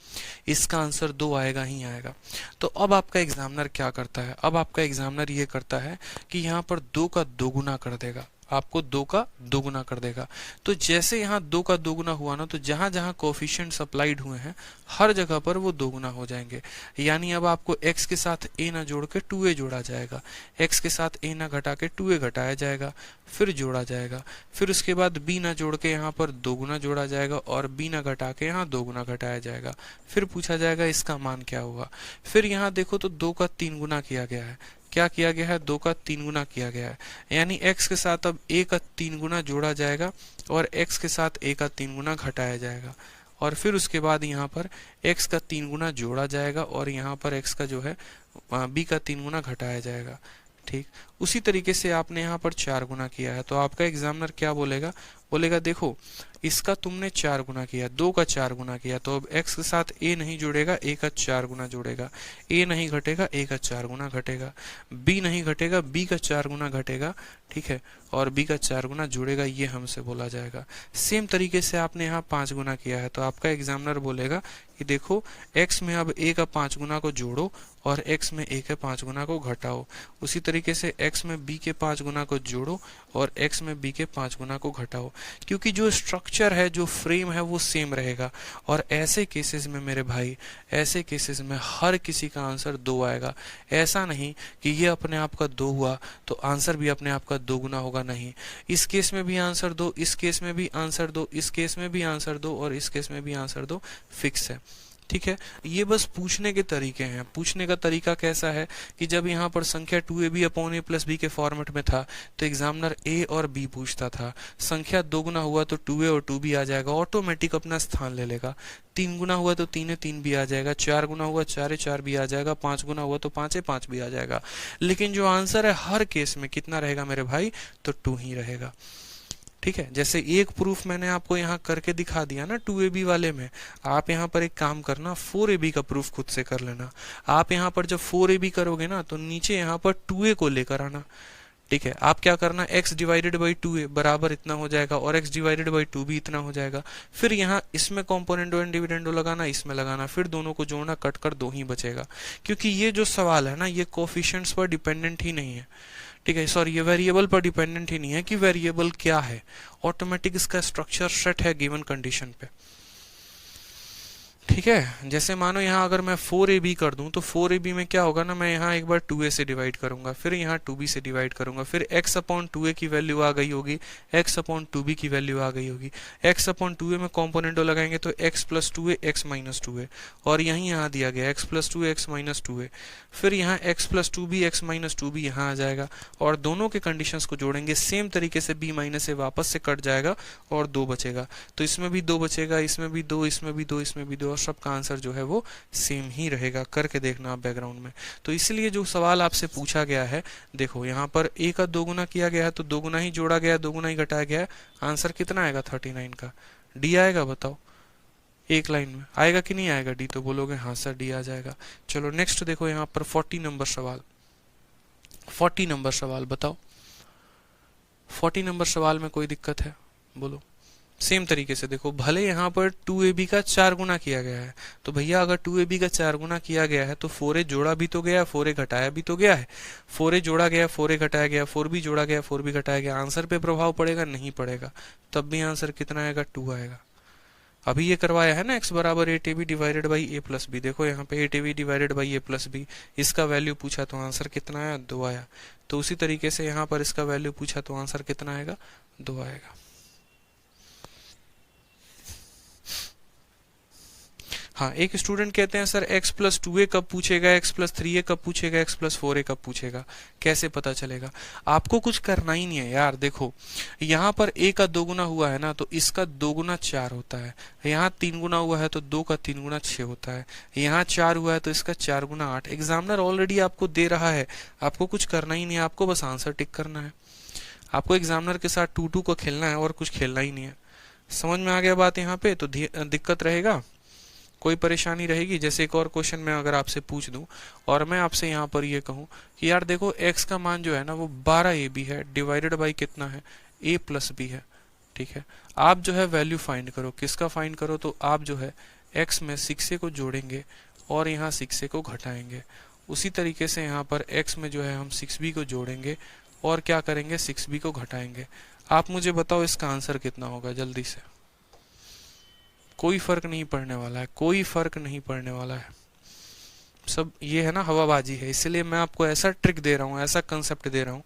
A: इसका आंसर 2 आएगा ही आएगा। तो अब आपका एग्जामिनर क्या करता है? अब आपका एग्जामिनर ये करता है कि यहाँ पर 2 का 2 गुना कर देगा, आपको 2 का 2 गुना कर देगा। तो जैसे यहाँ 2 का 2 गुना हुआ ना, तो जहां जहां कोफिशिएंट्स अप्लाइड हुए हैं हर जगह पर वो 2 गुना हो जाएंगे। यानी अब आपको x के साथ a ना जोड़ के 2a जोड़ा जाएगा, x के साथ a ना घटा के 2a घटाया जाएगा, फिर जोड़ा जाएगा, फिर उसके बाद b ना जोड़ के यहाँ पर 2 गुना जोड़ा जाएगा और b ना घटा के यहाँ 2 गुना घटाया जाएगा। फिर पूछा जाएगा इसका मान क्या होगा। फिर यहाँ देखो तो 2 का 3 गुना किया गया है। क्या किया गया है? 2 का 3 गुना किया गया है। यानी x के साथ अब a का 3 गुना जोड़ा जाएगा और x के साथ a का 3 गुना घटाया जाएगा, और फिर उसके बाद यहाँ पर x का 3 गुना जोड़ा जाएगा और यहाँ पर x का जो है b का 3 गुना घटाया जाएगा। ठीक उसी तरीके से आपने यहाँ पर 4 गुना किया है, तो आपका एग्जामिनर क्या बोलेगा? बोलेगा देखो इसका तुमने 4 गुना किया, 2 का 4 गुना किया, तो अब x के साथ a नहीं जुड़ेगा, a का 4 गुना जुड़ेगा, a नहीं घटेगा, a का 4 गुना घटेगा, b नहीं घटेगा, b का 4 गुना घटेगा, ठीक है, और b का 4 गुना जुड़ेगा, ये हमसे बोला जाएगा। सेम तरीके से आपने यहाँ 5 गुना किया है, तो आपका एग्जामिनर बोलेगा कि देखो x में अब a का 5 गुना को जोड़ो और x में a के 5 गुना को घटाओ। उसी तरीके से x में b के 5 गुना को जोड़ो और x में b के 5 गुना को घटाओ, क्योंकि जो स्ट्रक्चर है, जो फ्रेम है वो सेम रहेगा। और ऐसे केसेस में मेरे भाई, ऐसे केसेस में हर किसी का आंसर 2 आएगा। ऐसा नहीं कि ये अपने आप का 2 हुआ तो आंसर भी अपने आप का 2 गुना होगा, नहीं। इस केस में भी आंसर 2, इस केस में भी आंसर 2, इस केस में भी आंसर 2 और इस केस में भी आंसर 2 फिक्स है। ठीक है, ये बस पूछने के तरीके हैं। पूछने का तरीका कैसा है कि जब यहाँ पर संख्या 2ab/a + b के फॉर्मेट में था तो एग्जामिनर a और b पूछता था। संख्या 2 गुना हुआ तो 2a और 2b आ जाएगा, ऑटोमेटिक अपना स्थान ले लेगा। 3 गुना हुआ तो 3 3 भी आ जाएगा, 4 गुना हुआ 4 4 भी आ जाएगा, 5 गुना हुआ तो 5 5 भी आ जाएगा। लेकिन जो आंसर है हर केस में कितना रहेगा मेरे भाई? तो 2 ही रहेगा। ठीक है, जैसे एक प्रूफ मैंने आपको यहाँ करके दिखा दिया ना 2ab वाले में। आप यहाँ पर एक काम करना, 4ab का प्रूफ खुद से कर लेना। आप यहाँ पर जब 4ab करोगे ना तो नीचे यहाँ पर 2a को लेकर आना। ठीक है, आप क्या करना, x डिवाइडेड बाई 2a बराबर इतना हो जाएगा और x डिवाइडेड बाई 2 भी इतना हो जाएगा। फिर यहाँ इसमें कॉम्पोनेंडो एंड डिविडेंडो लगाना, इसमें लगाना, फिर दोनों को जोड़ना, कट कर 2 ही बचेगा। क्योंकि ये जो सवाल है ना, ये कोफिशिएंट्स पर डिपेंडेंट ही नहीं है। ठीक है, सॉरी, ये वेरिएबल पर डिपेंडेंट ही नहीं है कि वेरिएबल क्या है। ऑटोमेटिक इसका स्ट्रक्चर सेट है गिवन कंडीशन पे। ठीक है, जैसे मानो यहाँ अगर मैं 4ab कर दूं तो 4ab में क्या होगा ना, मैं यहाँ एक बार 2a से डिवाइड करूंगा, फिर यहाँ 2b से डिवाइड करूंगा, फिर x/2a की वैल्यू आ गई होगी, x/2b की वैल्यू आ गई होगी। x/2a में कॉम्पोनेंटो लगाएंगे तो x + 2a x - 2a, और यही यहाँ दिया गया x + 2a x - 2a। फिर यहाँ x + 2b x - 2b यहाँ आ जाएगा और दोनों के कंडीशंस को जोड़ेंगे। सेम तरीके से b - a वापस से कट जाएगा और 2 बचेगा, तो इसमें भी 2 बचेगा, इसमें भी 2, इसमें भी 2, इसमें भी 2, और सबका आंसर जो है वो सेम ही रहेगा। करके देखना आप बैकग्राउंड में। तो इसलिए जो सवाल आपसे पूछा गया है, देखो यहाँ पर a का 2 गुना किया गया है तो 2 गुना ही जोड़ा गया, 2 गुना ही घटाया गया है। आंसर कितना आएगा? 39 का। डी आएगा? बताओ, एक लाइन में आएगा कि नहीं आएगा डी? तो बोलोगे हाँ सर डी आ जाएगा। चलो नेक्स्ट देखो, यहाँ पर 40 नंबर सवाल। 40 नंबर सवाल बताओ, 40 नंबर सवाल में कोई दिक्कत है? बोलो। सेम तरीके से देखो, भले यहाँ पर 2ab का 4 गुना किया गया है, तो भैया अगर 2ab का 4 गुना किया गया है तो 4a जोड़ा भी तो गया, 4a घटाया भी तो गया है। 4a जोड़ा गया, 4a घटाया गया, 4b जोड़ा गया, 4b घटाया गया। आंसर पे प्रभाव पड़ेगा? नहीं पड़ेगा। तब भी आंसर कितना आएगा? 2 आएगा। अभी ये करवाया है ना x बराबर 8ab divided by a + b। देखो यहाँ पे 8ab divided by a + b, इसका वैल्यू पूछा तो आंसर कितना आया? 2 आया। तो उसी तरीके से यहाँ पर इसका वैल्यू पूछा तो आंसर कितना आएगा, 2 आएगा। हाँ, एक स्टूडेंट कहते हैं सर x+2a कब पूछेगा, x+3a कब पूछेगा, x+4a कब पूछेगा, कैसे पता चलेगा? आपको कुछ करना ही नहीं है यार। देखो यहाँ पर a का 2 गुना हुआ है ना, तो इसका 2 गुना 4 होता है। यहाँ 3 गुना हुआ है तो 2 का 3 गुना 6 होता है। यहाँ 4 हुआ है तो इसका 4 गुना 8। एग्जामिनर ऑलरेडी आपको दे रहा है, आपको कुछ करना ही नहीं है, आपको बस आंसर टिक करना है। आपको एग्जामिनर के साथ 2-2 को खेलना है और कुछ खेलना ही नहीं है। समझ में आ गया बात यहाँ पे? तो दिक्कत रहेगा, कोई परेशानी रहेगी? जैसे एक और क्वेश्चन मैं अगर आपसे पूछ दूं और मैं आपसे यहाँ पर ये कहूँ कि यार देखो x का मान जो है ना वो 12ab है, डिवाइडेड बाई कितना है, a+b है। ठीक है, आप जो है वैल्यू फाइंड करो। किसका फाइंड करो? तो आप जो है x में 6a को जोड़ेंगे और यहाँ 6a को घटाएंगे। उसी तरीके से यहाँ पर x में जो है हम 6b को जोड़ेंगे और क्या करेंगे, 6b को घटाएंगे। आप मुझे बताओ इसका आंसर कितना होगा जल्दी से। कोई फर्क नहीं पड़ने वाला है, कोई फर्क नहीं पड़ने वाला है। सब ये है ना हवाबाजी है, इसलिए मैं आपको ऐसा ट्रिक दे रहा हूँ, ऐसा कंसेप्ट दे रहा हूँ।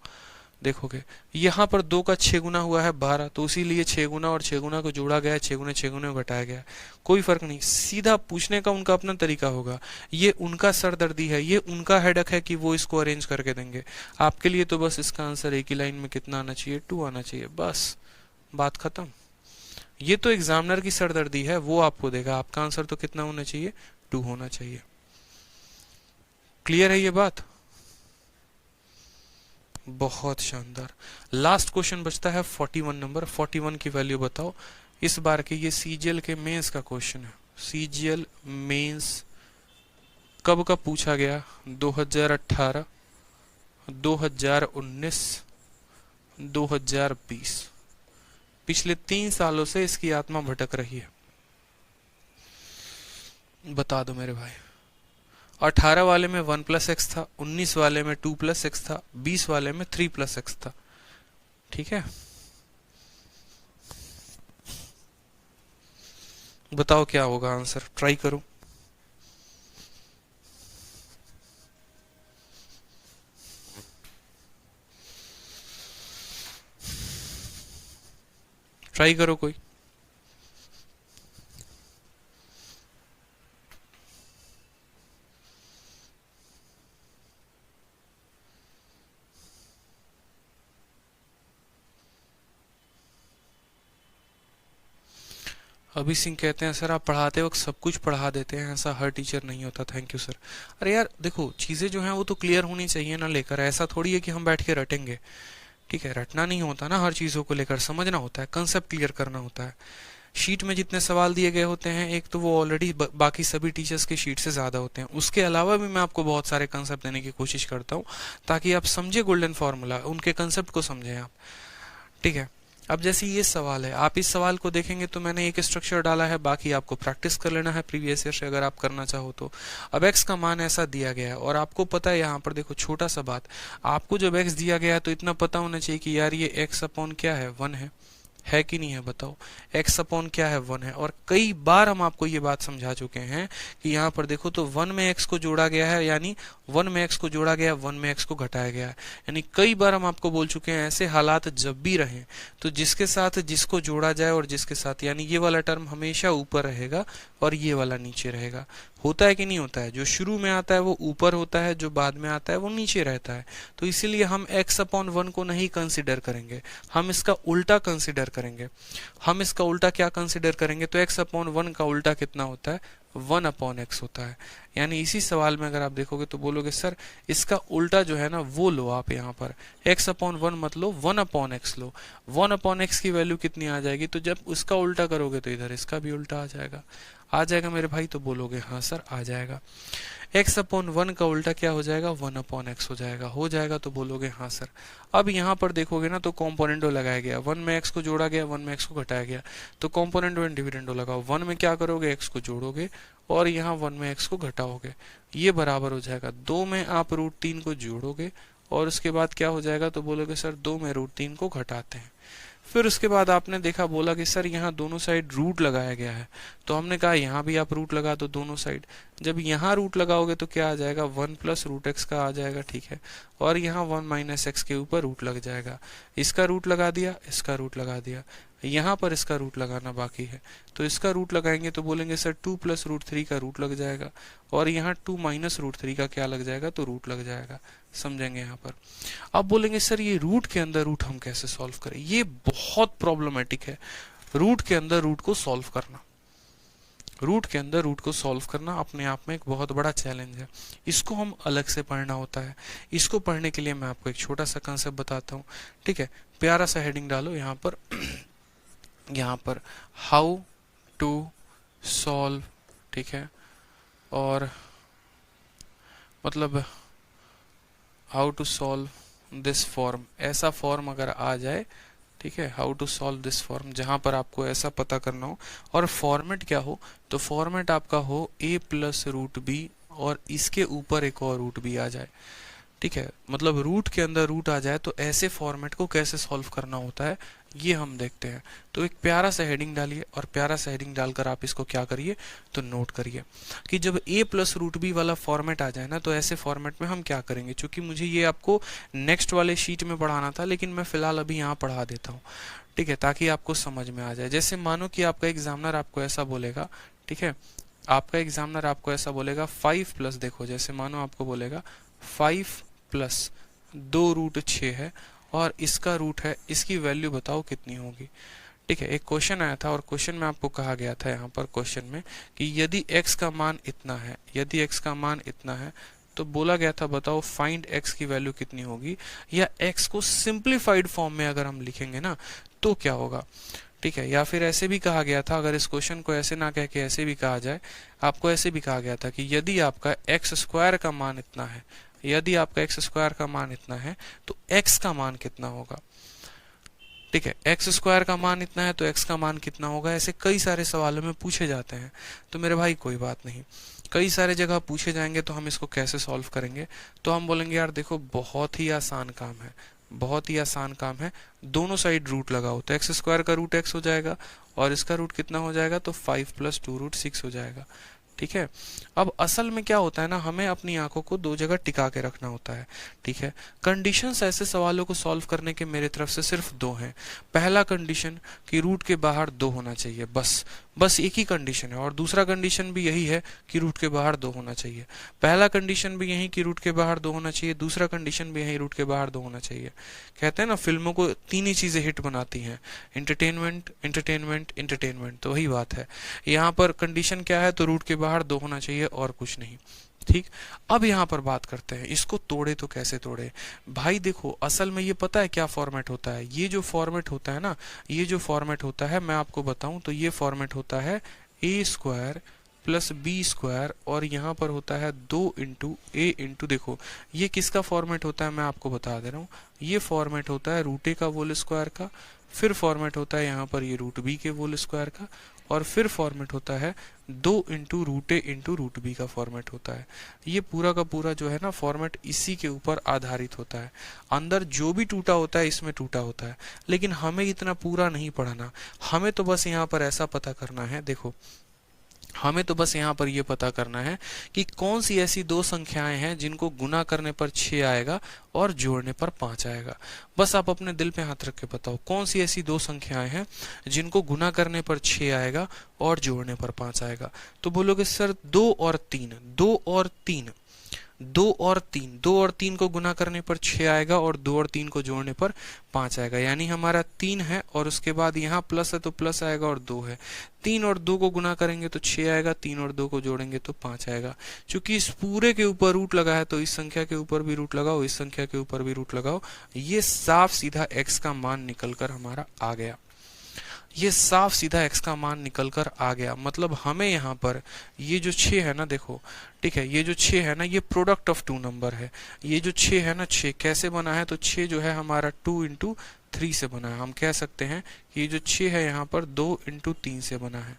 A: देखोगे यहाँ पर 2 का 6 गुना हुआ है 12, तो इसीलिए 6 गुना और 6 गुना को जोड़ा गया है, 6 गुना को घटाया गया है। कोई फर्क नहीं, सीधा पूछने का उनका अपना तरीका होगा। ये उनका सरदर्दी है, ये उनका हेडक है कि वो इसको अरेंज करके देंगे। आपके लिए तो बस इसका आंसर एक ही लाइन में कितना आना चाहिए, 2 आना चाहिए, बस बात खत्म। ये तो एग्जामिनर की सरदर्दी है, वो आपको देगा। आपका आंसर तो कितना होना चाहिए, 2 होना चाहिए। क्लियर है ये बात? बहुत शानदार। लास्ट क्वेश्चन बचता है 41 नंबर। 41 की वैल्यू बताओ। इस बार के ये सीजीएल के मेंस का क्वेश्चन है। सीजीएल मेंस कब का पूछा गया? 2018, 2019, 2020। पिछले 3 सालों से इसकी आत्मा भटक रही है। बता दो मेरे भाई। 18 वाले में 1+x था, 19 वाले में 2+x था, 20 वाले में 3+x था। ठीक है, बताओ क्या होगा आंसर, ट्राई करो। ट्राई करो कोई। अभी सिंह कहते हैं सर आप पढ़ाते वक्त सब कुछ पढ़ा देते हैं, ऐसा हर टीचर नहीं होता। Thank you sir. अरे यार देखो चीजें जो हैं वो तो क्लियर होनी चाहिए ना लेकर। ऐसा थोड़ी है कि हम बैठ के रटेंगे। ठीक है, रटना नहीं होता ना, हर चीजों को लेकर समझना होता है, कंसेप्ट क्लियर करना होता है। शीट में जितने सवाल दिए गए होते हैं, एक तो वो ऑलरेडी बाकी सभी टीचर्स के शीट से ज्यादा होते हैं। उसके अलावा भी मैं आपको बहुत सारे कंसेप्ट देने की कोशिश करता हूँ ताकि आप समझे गोल्डन फॉर्मूला, उनके कंसेप्ट को समझें आप। ठीक है, अब जैसे ये सवाल है, आप इस सवाल को देखेंगे तो मैंने एक स्ट्रक्चर डाला है, बाकी आपको प्रैक्टिस कर लेना है प्रीवियस ईयर से अगर आप करना चाहो तो। अब x का मान ऐसा दिया गया है और आपको पता है यहाँ पर देखो छोटा सा बात, आपको जब x दिया गया है तो इतना पता होना चाहिए कि यार ये x अपॉन क्या है, 1 है कि नहीं है? बताओ x अपॉन क्या है, 1 है। और कई बार हम आपको ये बात समझा चुके हैं कि यहाँ पर देखो तो 1 में x को जोड़ा गया है, यानी 1 में x को जोड़ा गया, 1 में x को घटाया गया है। यानी कई बार हम आपको बोल चुके हैं ऐसे हालात जब भी रहें तो जिसके साथ जिसको जोड़ा जाए और जिसके साथ, यानी ये वाला टर्म हमेशा ऊपर रहेगा और ये वाला नीचे रहेगा। होता है कि नहीं होता है? जो शुरू में आता है वो ऊपर होता है, जो बाद में आता है वो नीचे रहता है। तो इसीलिए हम x अपॉन 1 को नहीं कंसिडर करेंगे, हम इसका उल्टा कंसिडर करेंगे। हम इसका उल्टा क्या कंसिडर करेंगे? तो x अपॉन 1 का उल्टा कितना होता है? 1 अपॉन x होता है। यानी इसी सवाल में अगर आप देखोगे तो बोलोगे सर इसका उल्टा जो है ना वो लो आप, यहाँ पर x अपॉन 1 मत लो, 1 अपॉन x लो। 1 अपॉन x की वैल्यू कितनी आ जाएगी? तो जब उसका उल्टा करोगे तो इधर इसका भी उल्टा आ जाएगा मेरे भाई। तो बोलोगे हाँ सर आ जाएगा। x अपॉन 1 का उल्टा क्या हो जाएगा? 1 अपॉन x हो जाएगा। तो बोलोगे हाँ सर। अब यहाँ पर देखोगे ना तो कॉम्पोनेंटो लगाया गया, 1 में x को जोड़ा गया, 1 में x को घटाया गया। तो कॉम्पोनेंटो एंड डिविडेंडो लगाओ। 1 में क्या करोगे? x को जोड़ोगे और यहाँ 1 में x को घटाओगे, ये बराबर हो जाएगा 2 में आप √3 को जोड़ोगे और उसके बाद क्या हो जाएगा? तो बोलोगे सर 2 में √3 को घटाते हैं। फिर उसके बाद आपने देखा, बोला कि सर यहाँ दोनों साइड रूट लगाया गया है, तो हमने कहा यहाँ भी आप रूट लगा दो दोनों साइड। जब यहाँ रूट लगाओगे तो क्या आ जाएगा, 1 प्लस रूट एक्स का आ जाएगा, ठीक है, और यहाँ 1 माइनस एक्स के ऊपर रूट लग जाएगा। इसका रूट लगा दिया, इसका रूट लगा दिया, यहाँ पर इसका रूट लगाना बाकी है, तो इसका रूट लगाएंगे तो बोलेंगे सर 2 प्लस रूट 3 का रूट लग जाएगा, और यहाँ 2 माइनस रूट 3 का क्या लग जाएगा, तो रूट लग जाएगा। समझेंगे यहाँ पर। अब बोलेंगे सर ये रूट के अंदर रूट हम कैसे सॉल्व करें, ये बहुत प्रॉब्लमेटिक है। रूट के अंदर रूट को सॉल्व करना, रूट के अंदर रूट को सॉल्व करना अपने आप में एक बहुत बड़ा चैलेंज है। इसको हम अलग से पढ़ना होता है। इसको पढ़ने के लिए मैं आपको एक छोटा सा कंसेप्ट बताता हूँ, ठीक है। प्यारा सा हेडिंग डालो यहाँ पर यहाँ पर हाउ टू सॉल्व, ठीक है, और मतलब how to solve this form, ऐसा फॉर्म अगर आ जाए, ठीक है, how to solve this form, जहां पर आपको ऐसा पता करना हो और फॉर्मेट क्या हो, तो फॉर्मेट आपका हो a प्लस रूट बी और इसके ऊपर एक और रूट बी आ जाए, ठीक है, मतलब रूट के अंदर रूट आ जाए, तो ऐसे फॉर्मेट को कैसे सॉल्व करना होता है ये हम देखते हैं। तो एक प्यारा सा हेडिंग डालिए और प्यारा सा हेडिंग डालकर आप इसको क्या करिए, तो नोट करिए कि जब a प्लस रूट बी वाला फॉर्मेट आ जाए ना, तो ऐसे फॉर्मेट में हम क्या करेंगे। चूंकि मुझे ये आपको नेक्स्ट वाले शीट में पढ़ाना था, लेकिन मैं फिलहाल अभी यहाँ पढ़ा देता हूँ, ठीक है, ताकि आपको समझ में आ जाए। जैसे मानो कि आपका एग्जामिनर आपको ऐसा बोलेगा, ठीक है, आपका एग्जामिनर आपको ऐसा बोलेगा 5 प्लस, देखो जैसे मानो आपको बोलेगा 5 प्लस 2 रूट 6 है और इसका रूट है, इसकी वैल्यू बताओ कितनी होगी, ठीक है। एक क्वेश्चन आया था और क्वेश्चन में आपको कहा गया था यहाँ पर क्वेश्चन में कि यदि x का मान इतना है, यदि x का मान इतना है, तो बोला गया था बताओ फाइंड x की वैल्यू कितनी होगी, या x को सिंप्लीफाइड फॉर्म में अगर हम लिखेंगे ना तो क्या होगा, ठीक है। या फिर ऐसे भी कहा गया था, अगर इस क्वेश्चन को ऐसे ना कह के ऐसे भी कहा जाए, आपको ऐसे भी कहा गया था कि यदि आपका एक्स स्क्वायर का मान इतना है, यदि आपका एक्स स्क्वायर का मान इतना है तो x का मान कितना होगा, ठीक है, एक्स स्क्वायर का मान इतना है तो x का मान कितना होगा। ऐसे कई सारे सवालों में पूछे जाते हैं। तो मेरे भाई कोई बात नहीं, कई सारे जगह पूछे जाएंगे तो हम इसको कैसे सॉल्व करेंगे, तो हम बोलेंगे यार देखो बहुत ही आसान काम है, बहुत ही आसान काम है, दोनों साइड रूट लगाओ, तो एक्स स्क्वायर का रूट एक्स हो जाएगा और इसका रूट कितना हो जाएगा, तो 5 प्लस 2 रूट 6 हो जाएगा, ठीक है। अब असल में क्या होता है ना, हमें अपनी आंखों को दो जगह टिका के रखना होता है, ठीक है। कंडीशंस ऐसे सवालों को सॉल्व करने के मेरे तरफ से सिर्फ दो हैं। पहला कंडीशन कि रूट के बाहर 2 होना चाहिए, बस एक ही कंडीशन है, और दूसरा कंडीशन भी यही है कि रूट के बाहर 2 होना चाहिए। पहला कंडीशन भी यही कि रूट के बाहर 2 होना चाहिए, दूसरा कंडीशन भी यही रूट के बाहर 2 होना चाहिए। कहते हैं ना फिल्मों को 3 ही चीजें हिट बनाती हैं, एंटरटेनमेंट एंटरटेनमेंट एंटरटेनमेंट, तो वही बात है यहाँ पर। कंडीशन क्या है, तो रूट के बाहर 2 होना चाहिए और कुछ नहीं, ठीक। अब यहाँ पर बात करते हैं इसको तोड़े तो कैसे तोड़े। भाई देखो असल में ये पता है क्या फॉर्मेट होता है, ये जो फॉर्मेट होता है ना, ये जो फॉर्मेट होता है मैं आपको बताऊं तो ये फॉर्मेट होता है ए स्क्वायर प्लस बी स्क्वायर, और यहाँ पर होता है 2 इंटू ए इंटू, देखो ये किसका फॉर्मेट होता है मैं आपको बता दे रहा हूँ, ये फॉर्मेट होता है रूट ए का होल स्क्वायर का, फिर फॉर्मेट होता है यहाँ पर ये रूट बी के होल स्क्वायर का, और फिर फॉर्मेट होता है 2 इंटू रूट ए इंटू रूट बी का फॉर्मेट होता है। ये पूरा का पूरा जो है ना फॉर्मेट इसी के ऊपर आधारित होता है। अंदर जो भी टूटा होता है इसमें टूटा होता है, लेकिन हमें इतना पूरा नहीं पढ़ना, हमें तो बस यहाँ पर ऐसा पता करना है, देखो हमें तो बस यहाँ पर ये पता करना है कि कौन सी ऐसी दो संख्याएं हैं जिनको गुना करने पर 6 आएगा और जोड़ने पर 5 आएगा। बस आप अपने दिल पे हाथ रख के बताओ कौन सी ऐसी दो संख्याएं हैं जिनको गुना करने पर 6 आएगा और जोड़ने पर 5 आएगा। तो बोलोगे सर 2 और 3, 2 और 3, 2 और 3, 2 और 3 को गुना करने पर 6 आएगा और 2 और 3 को जोड़ने पर 5 आएगा। यानी हमारा 3 है और उसके बाद यहाँ प्लस है तो प्लस आएगा और 2 है। 3 और 2 को गुना करेंगे तो 6 आएगा, 3 और 2 को जोड़ेंगे तो 5 आएगा। चूंकि इस पूरे के ऊपर रूट लगा है तो इस संख्या के ऊपर भी रूट लगाओ, इस संख्या के ऊपर भी रूट लगाओ। ये साफ सीधा x का मान निकलकर हमारा आ गया, ये साफ सीधा x का मान निकलकर आ गया। मतलब हमें यहाँ पर ये जो 6 है ना, देखो ठीक है, ये जो 6 है ना ये प्रोडक्ट ऑफ 2 नंबर है। ये जो 6 है ना, 6 कैसे बना है, तो 6 जो है हमारा 2 इंटू 3 से बना है। हम कह सकते हैं कि ये जो 6 है यहाँ पर 2 इंटू 3 से बना है।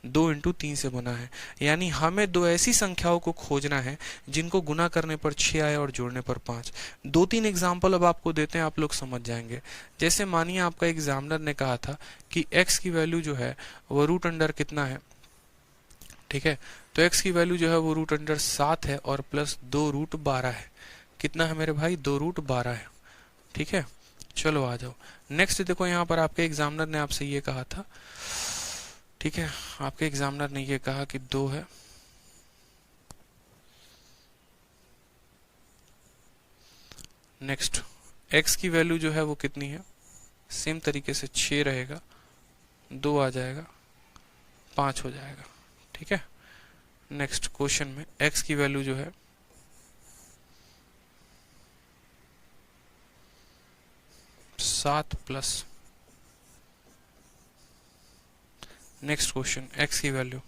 A: 2 × 3 से बना है। यानी हमें दो ऐसी संख्याओं को खोजना है जिनको गुना करने पर 6 आए और जोड़ने पर 5। 2-3 एग्जाम्पल अब आपको देते हैं, आप लोग समझ जाएंगे। जैसे मानिए आपका एग्जामिनर ने कहा था कि x की वैल्यू जो है वो रूट अंडर कितना है, ठीक है। तो x की वैल्यू जो है वो रूट अंडर 7 है और प्लस 2√12 है। कितना है मेरे भाई, 2√12 है, ठीक है। चलो आ जाओ नेक्स्ट। देखो यहाँ पर आपके एग्जामिनर ने आपसे ये कहा था, ठीक है, आपके एग्जामिनर ने ये कहा कि 2 है, नेक्स्ट x की वैल्यू जो है वो कितनी है, सेम तरीके से 6 रहेगा, 2 आ जाएगा, 5 हो जाएगा, ठीक है। नेक्स्ट क्वेश्चन में x की वैल्यू जो है 7 प्लस, नेक्स्ट क्वेश्चन x की वैल्यू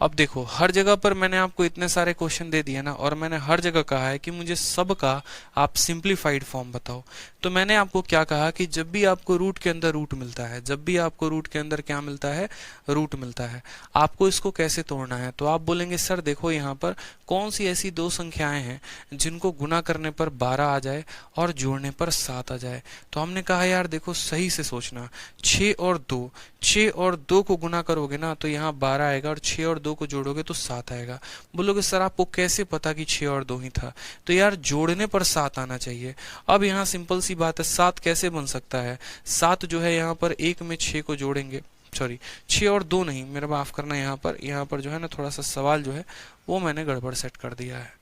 A: 'अब देखो हर जगह पर मैंने आपको इतने सारे क्वेश्चन दे दिए ना, और मैंने हर जगह कहा है कि मुझे सबका आप सिंप्लीफाइड फॉर्म बताओ। तो मैंने आपको क्या कहा कि जब भी आपको रूट के अंदर रूट मिलता है, जब भी आपको रूट के अंदर क्या मिलता है, रूट मिलता है, आपको इसको कैसे तोड़ना है। तो आप बोलेंगे सर देखो यहाँ पर कौन सी ऐसी दो संख्याएं हैं जिनको गुना करने पर 12 आ जाए और जोड़ने पर 7 आ जाए। तो हमने कहा यार देखो सही से सोचना, 6 और 2, 6 और 2 को गुना करोगे ना तो यहाँ 12 आएगा, और 6 और 2 को जोड़ोगे तो 7 आएगा। बोलोगे सर आपको कैसे पता कि 6 और 2 ही था। तो यार जोड़ने पर 7 आना चाहिए। अब यहाँ सिंपल सी बात है, 7 कैसे बन सकता है। 7 जो है यहाँ पर 1 में 6 को जोड़ेंगे, सॉरी 6 और 2 नहीं, मेरा माफ करना, यहाँ पर जो है ना थोड़ा सा सवाल जो है वो मैंने गड़बड़ सेट कर दिया है,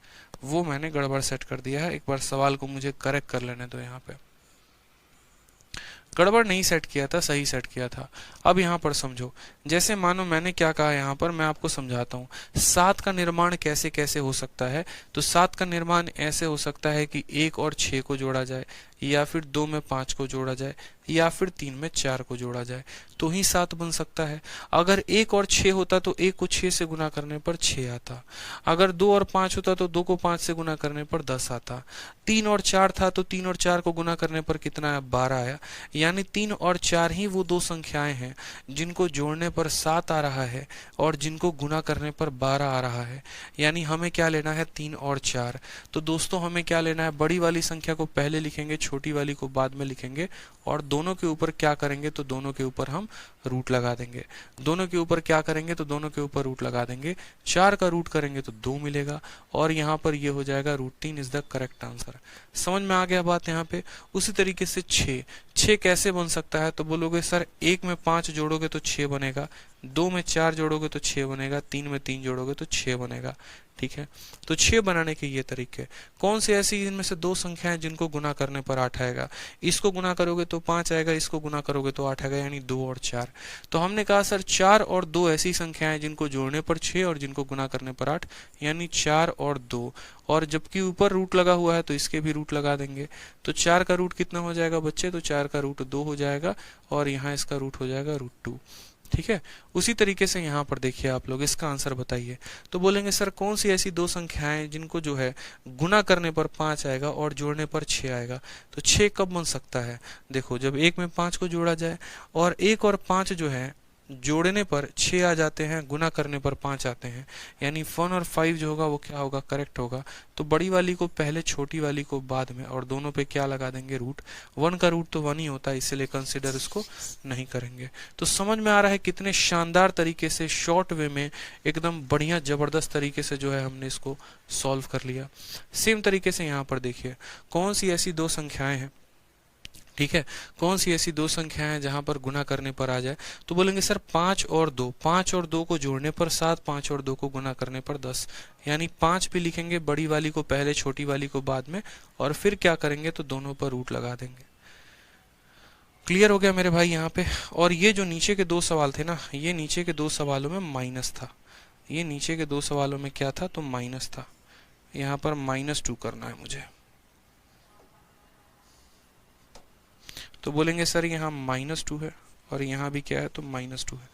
A: वो मैंने गड़बड़ सेट कर दिया है। एक बार सवाल को मुझे करेक्ट कर लेने दो। यहाँ पे गड़बड़ नहीं सेट किया था, सही सेट किया था। अब यहाँ पर समझो, जैसे मानो मैंने क्या कहा, यहाँ पर मैं आपको समझाता हूँ 7 का निर्माण कैसे कैसे हो सकता है। तो 7 का निर्माण ऐसे हो सकता है कि 1 और 6 को जोड़ा जाए, या फिर 2 में 5 को जोड़ा जाए, या फिर 3 में 4 को जोड़ा जाए, तो ही 7 बन सकता है। अगर 1 और 6 होता तो 1 को 6 से गुना करने पर 6 आता। अगर 2 और 5 होता तो 2 को 5 से गुना करने पर 10 आता। 3 और 4 था तो 3 और 4 को गुना करने पर कितना आया, 12 आया। यानी 3 और 4 ही वो दो संख्याएं हैं जिनको जोड़ने पर 7 आ रहा है और जिनको गुना करने पर 12 आ रहा है। यानी हमें क्या लेना है, 3 और 4। तो दोस्तों हमें क्या लेना है, बड़ी वाली संख्या को पहले लिखेंगे, छोटी वाली को बाद में लिखेंगे, और दोनों के ऊपर क्या करेंगे, तो दोनों के ऊपर हम रूट लगा देंगे। दोनों के ऊपर क्या करेंगे, तो दोनों के ऊपर रूट लगा देंगे। 4 का रूट करेंगे तो 2 मिलेगा, और यहाँ पर ये हो जाएगा √3 इज द करेक्ट आंसर। समझ में आ गया बात यहाँ पे। उसी तरीके से 6 कैसे बन सकता है। तो बोलोगे सर 1 में 5 जोड़ोगे तो 6 बनेगा, 2 में 4 जोड़ोगे तो 6 बनेगा, 3 में 3 जोड़ोगे तो 6 बनेगा, ठीक है। तो 6 बनाने के ये तरीके। कौन सी ऐसी इनमें से दो संख्याएं जिनको गुना करने पर 8 आएगा। इसको गुना करोगे तो 5 आएगा, इसको गुना करोगे तो 8 आएगा, यानी 2 और 4। तो हमने कहा सर 4 और 2 ऐसी संख्याएं जिनको जोड़ने पर 6 और जिनको गुना करने पर 8, यानी 4 और 2। और जबकि ऊपर रूट लगा हुआ है तो इसके भी रूट लगा देंगे। तो 4 का रूट कितना हो जाएगा बच्चे, तो 4 का रूट 2 हो जाएगा, और यहाँ इसका रूट हो जाएगा √2, ठीक है। उसी तरीके से यहाँ पर देखिए आप लोग, इसका आंसर बताइए। तो बोलेंगे सर कौन सी ऐसी दो संख्याएं जिनको जो है गुना करने पर 5 आएगा और जोड़ने पर 6 आएगा। तो 6 कब बन सकता है, देखो जब 1 में 5 को जोड़ा जाए, और 1 और 5 जो है जोड़ने पर 6 आ जाते हैं, गुना करने पर 5 आते हैं, यानी 1 और 5 जो होगा वो क्या होगा, करेक्ट होगा। तो बड़ी वाली को पहले, छोटी वाली को बाद में, और दोनों पे क्या लगा देंगे, रूट। 1 का रूट तो 1 ही होता है, इसलिए कंसिडर इसको नहीं करेंगे। तो समझ में आ रहा है कितने शानदार तरीके से, शॉर्ट वे में, एकदम बढ़िया जबरदस्त तरीके से जो है हमने इसको सॉल्व कर लिया। सेम तरीके से यहाँ पर देखिए कौन सी ऐसी दो संख्याएं हैं, ठीक है, कौन सी ऐसी दो संख्याएं हैं जहां पर गुना करने पर आ जाए। तो बोलेंगे सर 5 और 2, 5 और 2 को जोड़ने पर 7, 5 और 2 को गुना करने पर 10, यानी 5 भी लिखेंगे, बड़ी वाली को पहले, छोटी वाली को बाद में, और फिर क्या करेंगे, तो दोनों पर रूट लगा देंगे। क्लियर हो गया मेरे भाई यहाँ पे। और ये जो नीचे के दो सवाल थे ना, ये नीचे के दो सवालों में माइनस था, ये नीचे के दो सवालों में क्या था, तो माइनस था। यहाँ पर -2 करना है मुझे। तो बोलेंगे सर यहाँ -2 है और यहाँ भी क्या है तो -2 है।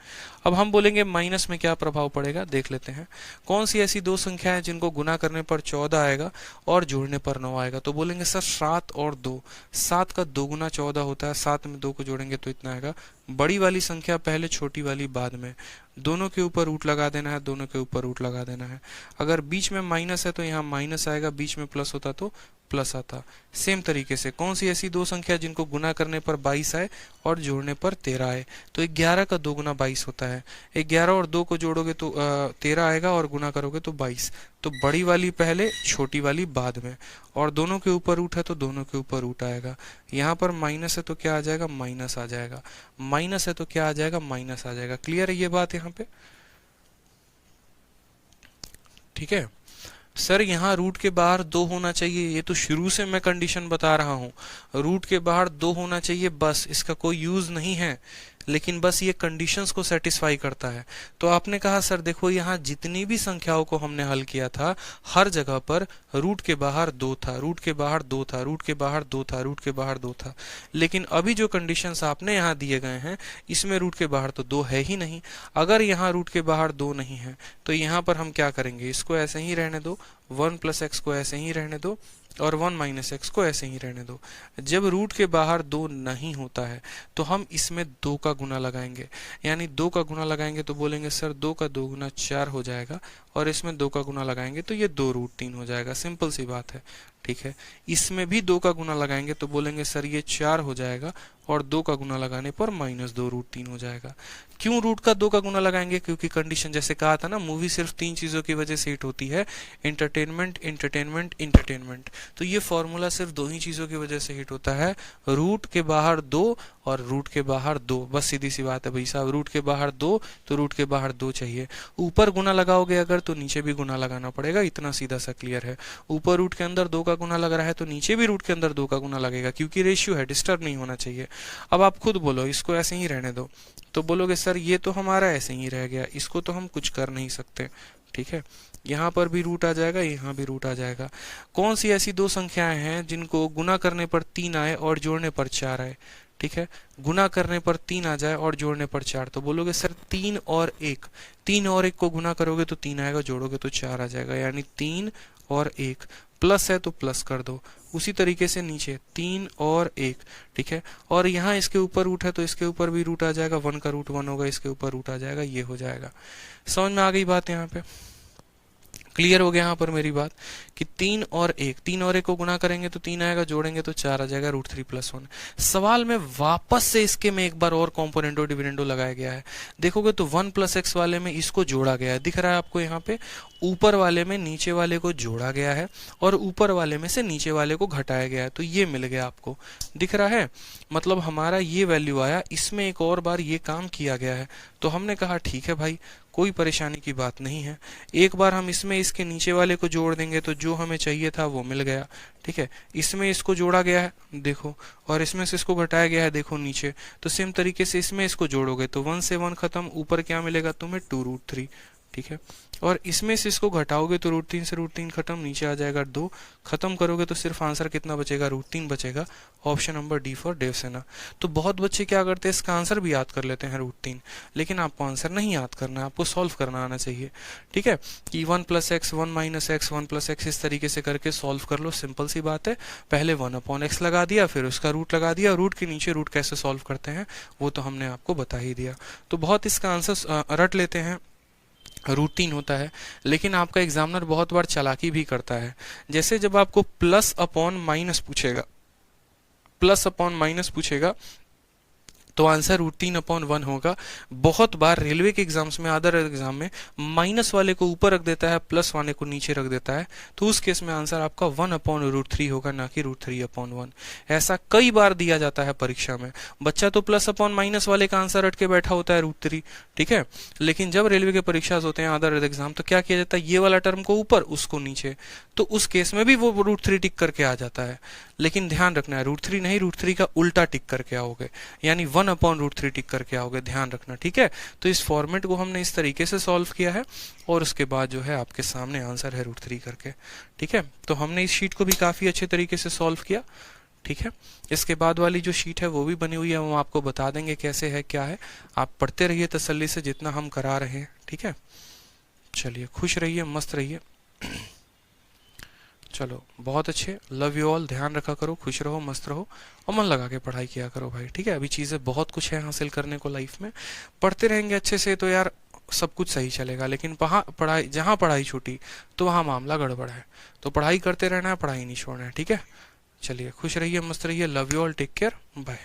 A: अब हम बोलेंगे माइनस में क्या प्रभाव पड़ेगा, देख लेते हैं। कौन सी ऐसी दो संख्या है जिनको गुना करने पर 14 आएगा और जोड़ने पर 9 आएगा? तो बोलेंगे सर 7 और 2। 7 का 2 गुना 14 होता है, 7 में 2 को जोड़ेंगे तो इतना आएगा। बड़ी वाली संख्या पहले, छोटी वाली बाद में। दोनों के ऊपर रूट लगा देना है, दोनों के ऊपर रूट लगा देना है। अगर बीच में माइनस है तो यहाँ माइनस आएगा, बीच में प्लस होता तो प्लस आता। सेम तरीके से कौन सी ऐसी दो संख्या जिनको गुना करने पर 22 आए और जोड़ने पर 13 आए? तो 11 का 2 गुना 22 होता है। 11 और 2 को जोड़ोगे तो 13 आएगा और गुना करोगे तो 22। तो बड़ी वाली पहले, छोटी वाली बाद में। और दोनों के ऊपर रूट है तो दोनों के ऊपर रूट आएगा। यहाँ पर माइनस है तो क्या आ जाएगा, माइनस आ जाएगा। माइनस है तो क्या आ जाएगा, माइनस आ जाएगा। क्लियर है ये बात यहाँ पे? ठीक है सर, यहाँ रूट के बाहर 2 होना चाहिए, ये तो शुरू से मैं कंडीशन बता रहा हूँ। रूट के बाहर 2 होना चाहिए, बस, इसका कोई यूज नहीं है, लेकिन बस ये कंडीशंस को सेटिस्फाई करता है। तो आपने कहा सर देखो यहाँ जितनी भी संख्याओं को हमने हल किया था, हर जगह पर रूट के बाहर 2 था, रूट के बाहर 2 था, रूट के बाहर 2 था, रूट के बाहर 2 था। लेकिन अभी जो कंडीशंस आपने यहाँ दिए गए हैं, इसमें रूट के बाहर तो 2 है ही नहीं। अगर यहाँ रूट के बाहर 2 नहीं है तो यहाँ पर हम क्या करेंगे, इसको ऐसे ही रहने दो, 1 + x को ऐसे ही रहने दो और 1 - x को ऐसे ही रहने दो। जब रूट के बाहर 2 नहीं होता है तो हम इसमें 2 का गुना लगाएंगे, यानी 2 का गुना लगाएंगे तो बोलेंगे सर 2 का 2 गुना 4 हो जाएगा, और इसमें 2 का गुना लगाएंगे तो ये 2√3 हो जाएगा। सिंपल सी बात है। ठीक है, इसमें भी 2 का गुना लगाएंगे तो बोलेंगे सर ये 4 हो जाएगा, और 2 का गुना लगाने पर -2√3 हो जाएगा। क्यों रूट का 2 का गुना लगाएंगे? क्योंकि कंडीशन जैसे कहा था ना, मूवी सिर्फ 3 चीजों की वजह से हिट होती है, एंटरटेनमेंट, एंटरटेनमेंट, एंटरटेनमेंट। तो ये फॉर्मूला सिर्फ 2 ही चीजों की वजह से हिट होता है, रूट के बाहर 2 और रूट के बाहर 2। बस सीधी सी बात है भाई साहब, रूट के बाहर 2 तो रूट के बाहर 2 चाहिए। ऊपर गुना लगाओगे अगर तो नीचे भी गुना लगाना पड़ेगा, इतना सीधा सा क्लियर है। ऊपर रूट के अंदर 2 का गुना लग रहा है तो नीचे भी रूट के अंदर 2 का गुना लगेगा, क्योंकि रेशियो है, डिस्टर्ब नहीं होना चाहिए। अब आप खुद बोलो, इसको ऐसे ही रहने दो, तो बोलोगे सर ये तो हमारा ऐसे ही रह गया, इसको तो हम कुछ कर नहीं सकते। ठीक है, यहाँ पर भी रूट आ जाएगा, यहाँ भी रूट आ जाएगा। कौन सी ऐसी दो संख्याएं हैं जिनको गुना करने पर 3 आए और जोड़ने पर 4 आए? ठीक है, गुना करने पर 3 आ जाए और जोड़ने पर 4, तो बोलोगे सर 3 और 1। 3 और 1 को गुना करोगे तो 3 आएगा, जोड़ोगे तो 4 आ जाएगा, यानी 3 और 1। प्लस है तो प्लस कर दो। उसी तरीके से नीचे 3 और 1। ठीक है, और यहाँ इसके ऊपर रूट है तो इसके ऊपर भी रूट आ जाएगा, 1 का रूट 1 होगा, इसके ऊपर रूट आ जाएगा, ये हो जाएगा। समझ में आ गई बात यहाँ पे? क्लियर हो गया यहाँ पर मेरी बात कि 3 और 1 को गुना करेंगे तो 3 आएगा, जोड़ेंगे तो 4 आ जाएगा, √3 + 1। सवाल में वापस से इसके में एक बार और कॉम्पोनेंटो डिविडेंडो लगाया गया है। देखोगे तो 1 + x वाले में इसको जोड़ा गया है, दिख रहा है आपको यहाँ पे। ऊपर वाले में नीचे वाले को जोड़ा गया है और ऊपर वाले में से नीचे वाले को घटाया गया है, तो ये मिल गया आपको, दिख रहा है। मतलब हमारा ये वैल्यू आया, इसमें एक और बार ये काम किया गया है। तो हमने कहा ठीक है भाई, कोई परेशानी की बात नहीं है। एक बार हम इसमें इसके नीचे वाले को जोड़ देंगे तो जो हमें चाहिए था वो मिल गया। ठीक है, इसमें इसको जोड़ा गया है देखो, और इसमें से इसको घटाया गया है देखो नीचे। तो सेम तरीके से इसमें इसको जोड़ोगे तो 1 से 1 खत्म, ऊपर क्या मिलेगा तुम्हें 2√3। ठीक है, और इसमें से इसको घटाओगे तो √3 से √3 खत्म, नीचे आ जाएगा 2। खत्म करोगे तो सिर्फ आंसर कितना बचेगा, √3 बचेगा। Option number D for Devsena. तो बहुत बच्चे क्या करते हैं, इसका आंसर भी याद कर लेते हैं √3, लेकिन आपको आंसर नहीं याद करना है, आपको सॉल्व करना आना चाहिए। ठीक है, कि 1 + x, 1 - x, 1 + x, इस तरीके से करके सॉल्व कर लो। सिंपल सी बात है, पहले 1/x लगा दिया, फिर उसका रूट लगा दिया। रूट के नीचे रूट कैसे सॉल्व करते हैं वो तो हमने आपको बता ही दिया। तो बहुत इसका आंसर रट लेते हैं, रूटीन होता है। लेकिन आपका एग्जामिनर बहुत बार चालाकी भी करता है। जैसे जब आपको +/- पूछेगा तो आंसर √3/1 होगा। बहुत बार रेलवे के एग्जाम्स में, अदर एग्जाम में माइनस वाले को ऊपर रख देता है, प्लस वाले को नीचे रख देता है, तो उस केस में आंसर आपका 1/√3 होगा, ना कि √3/1। ऐसा कई बार दिया जाता है परीक्षा में। बच्चा तो +/- वाले का आंसर रट के बैठा होता है √3। ठीक है, लेकिन जब रेलवे के परीक्षा होते हैं, अदर एग्जाम, तो क्या किया जाता है, ये वाला टर्म को ऊपर, उसको नीचे, तो उस केस में भी वो √3 टिक करके आ जाता है। लेकिन ध्यान रखना है, √3 नहीं, √3 का उल्टा टिक करके आओगे, यानी 1/√3 टिक करके आओगे, ध्यान रखना। ठीक है, तो इस फॉर्मेट को हमने इस तरीके से सॉल्व किया है, और उसके बाद जो है आपके सामने आंसर है √3 करके। ठीक है, तो हमने इस शीट को भी काफी अच्छे तरीके से सॉल्व किया। ठीक है। इसके बाद वाली जो शीट है वो भी बनी हुई है, हम आपको बता देंगे कैसे है क्या है। आप पढ़ते रहिए तसल्ली से जितना हम करा रहे हैं, ठीक है। चलिए, खुश रहिए, मस्त रहिए। चलो, बहुत अच्छे। Love you all. ध्यान रखा करो, खुश रहो, मस्त रहो और मन लगा के पढ़ाई किया करो भाई, ठीक है। अभी चीज़ें बहुत कुछ है हासिल करने को लाइफ में। पढ़ते रहेंगे अच्छे से तो यार सब कुछ सही चलेगा, लेकिन वहाँ पढ़ाई, जहाँ पढ़ाई छूटी तो वहाँ मामला गड़बड़ है। तो पढ़ाई करते रहना है, पढ़ाई नहीं छोड़ना है, ठीक है। चलिए, खुश रहिए, मस्त रहिए। Love you all, take care, bye.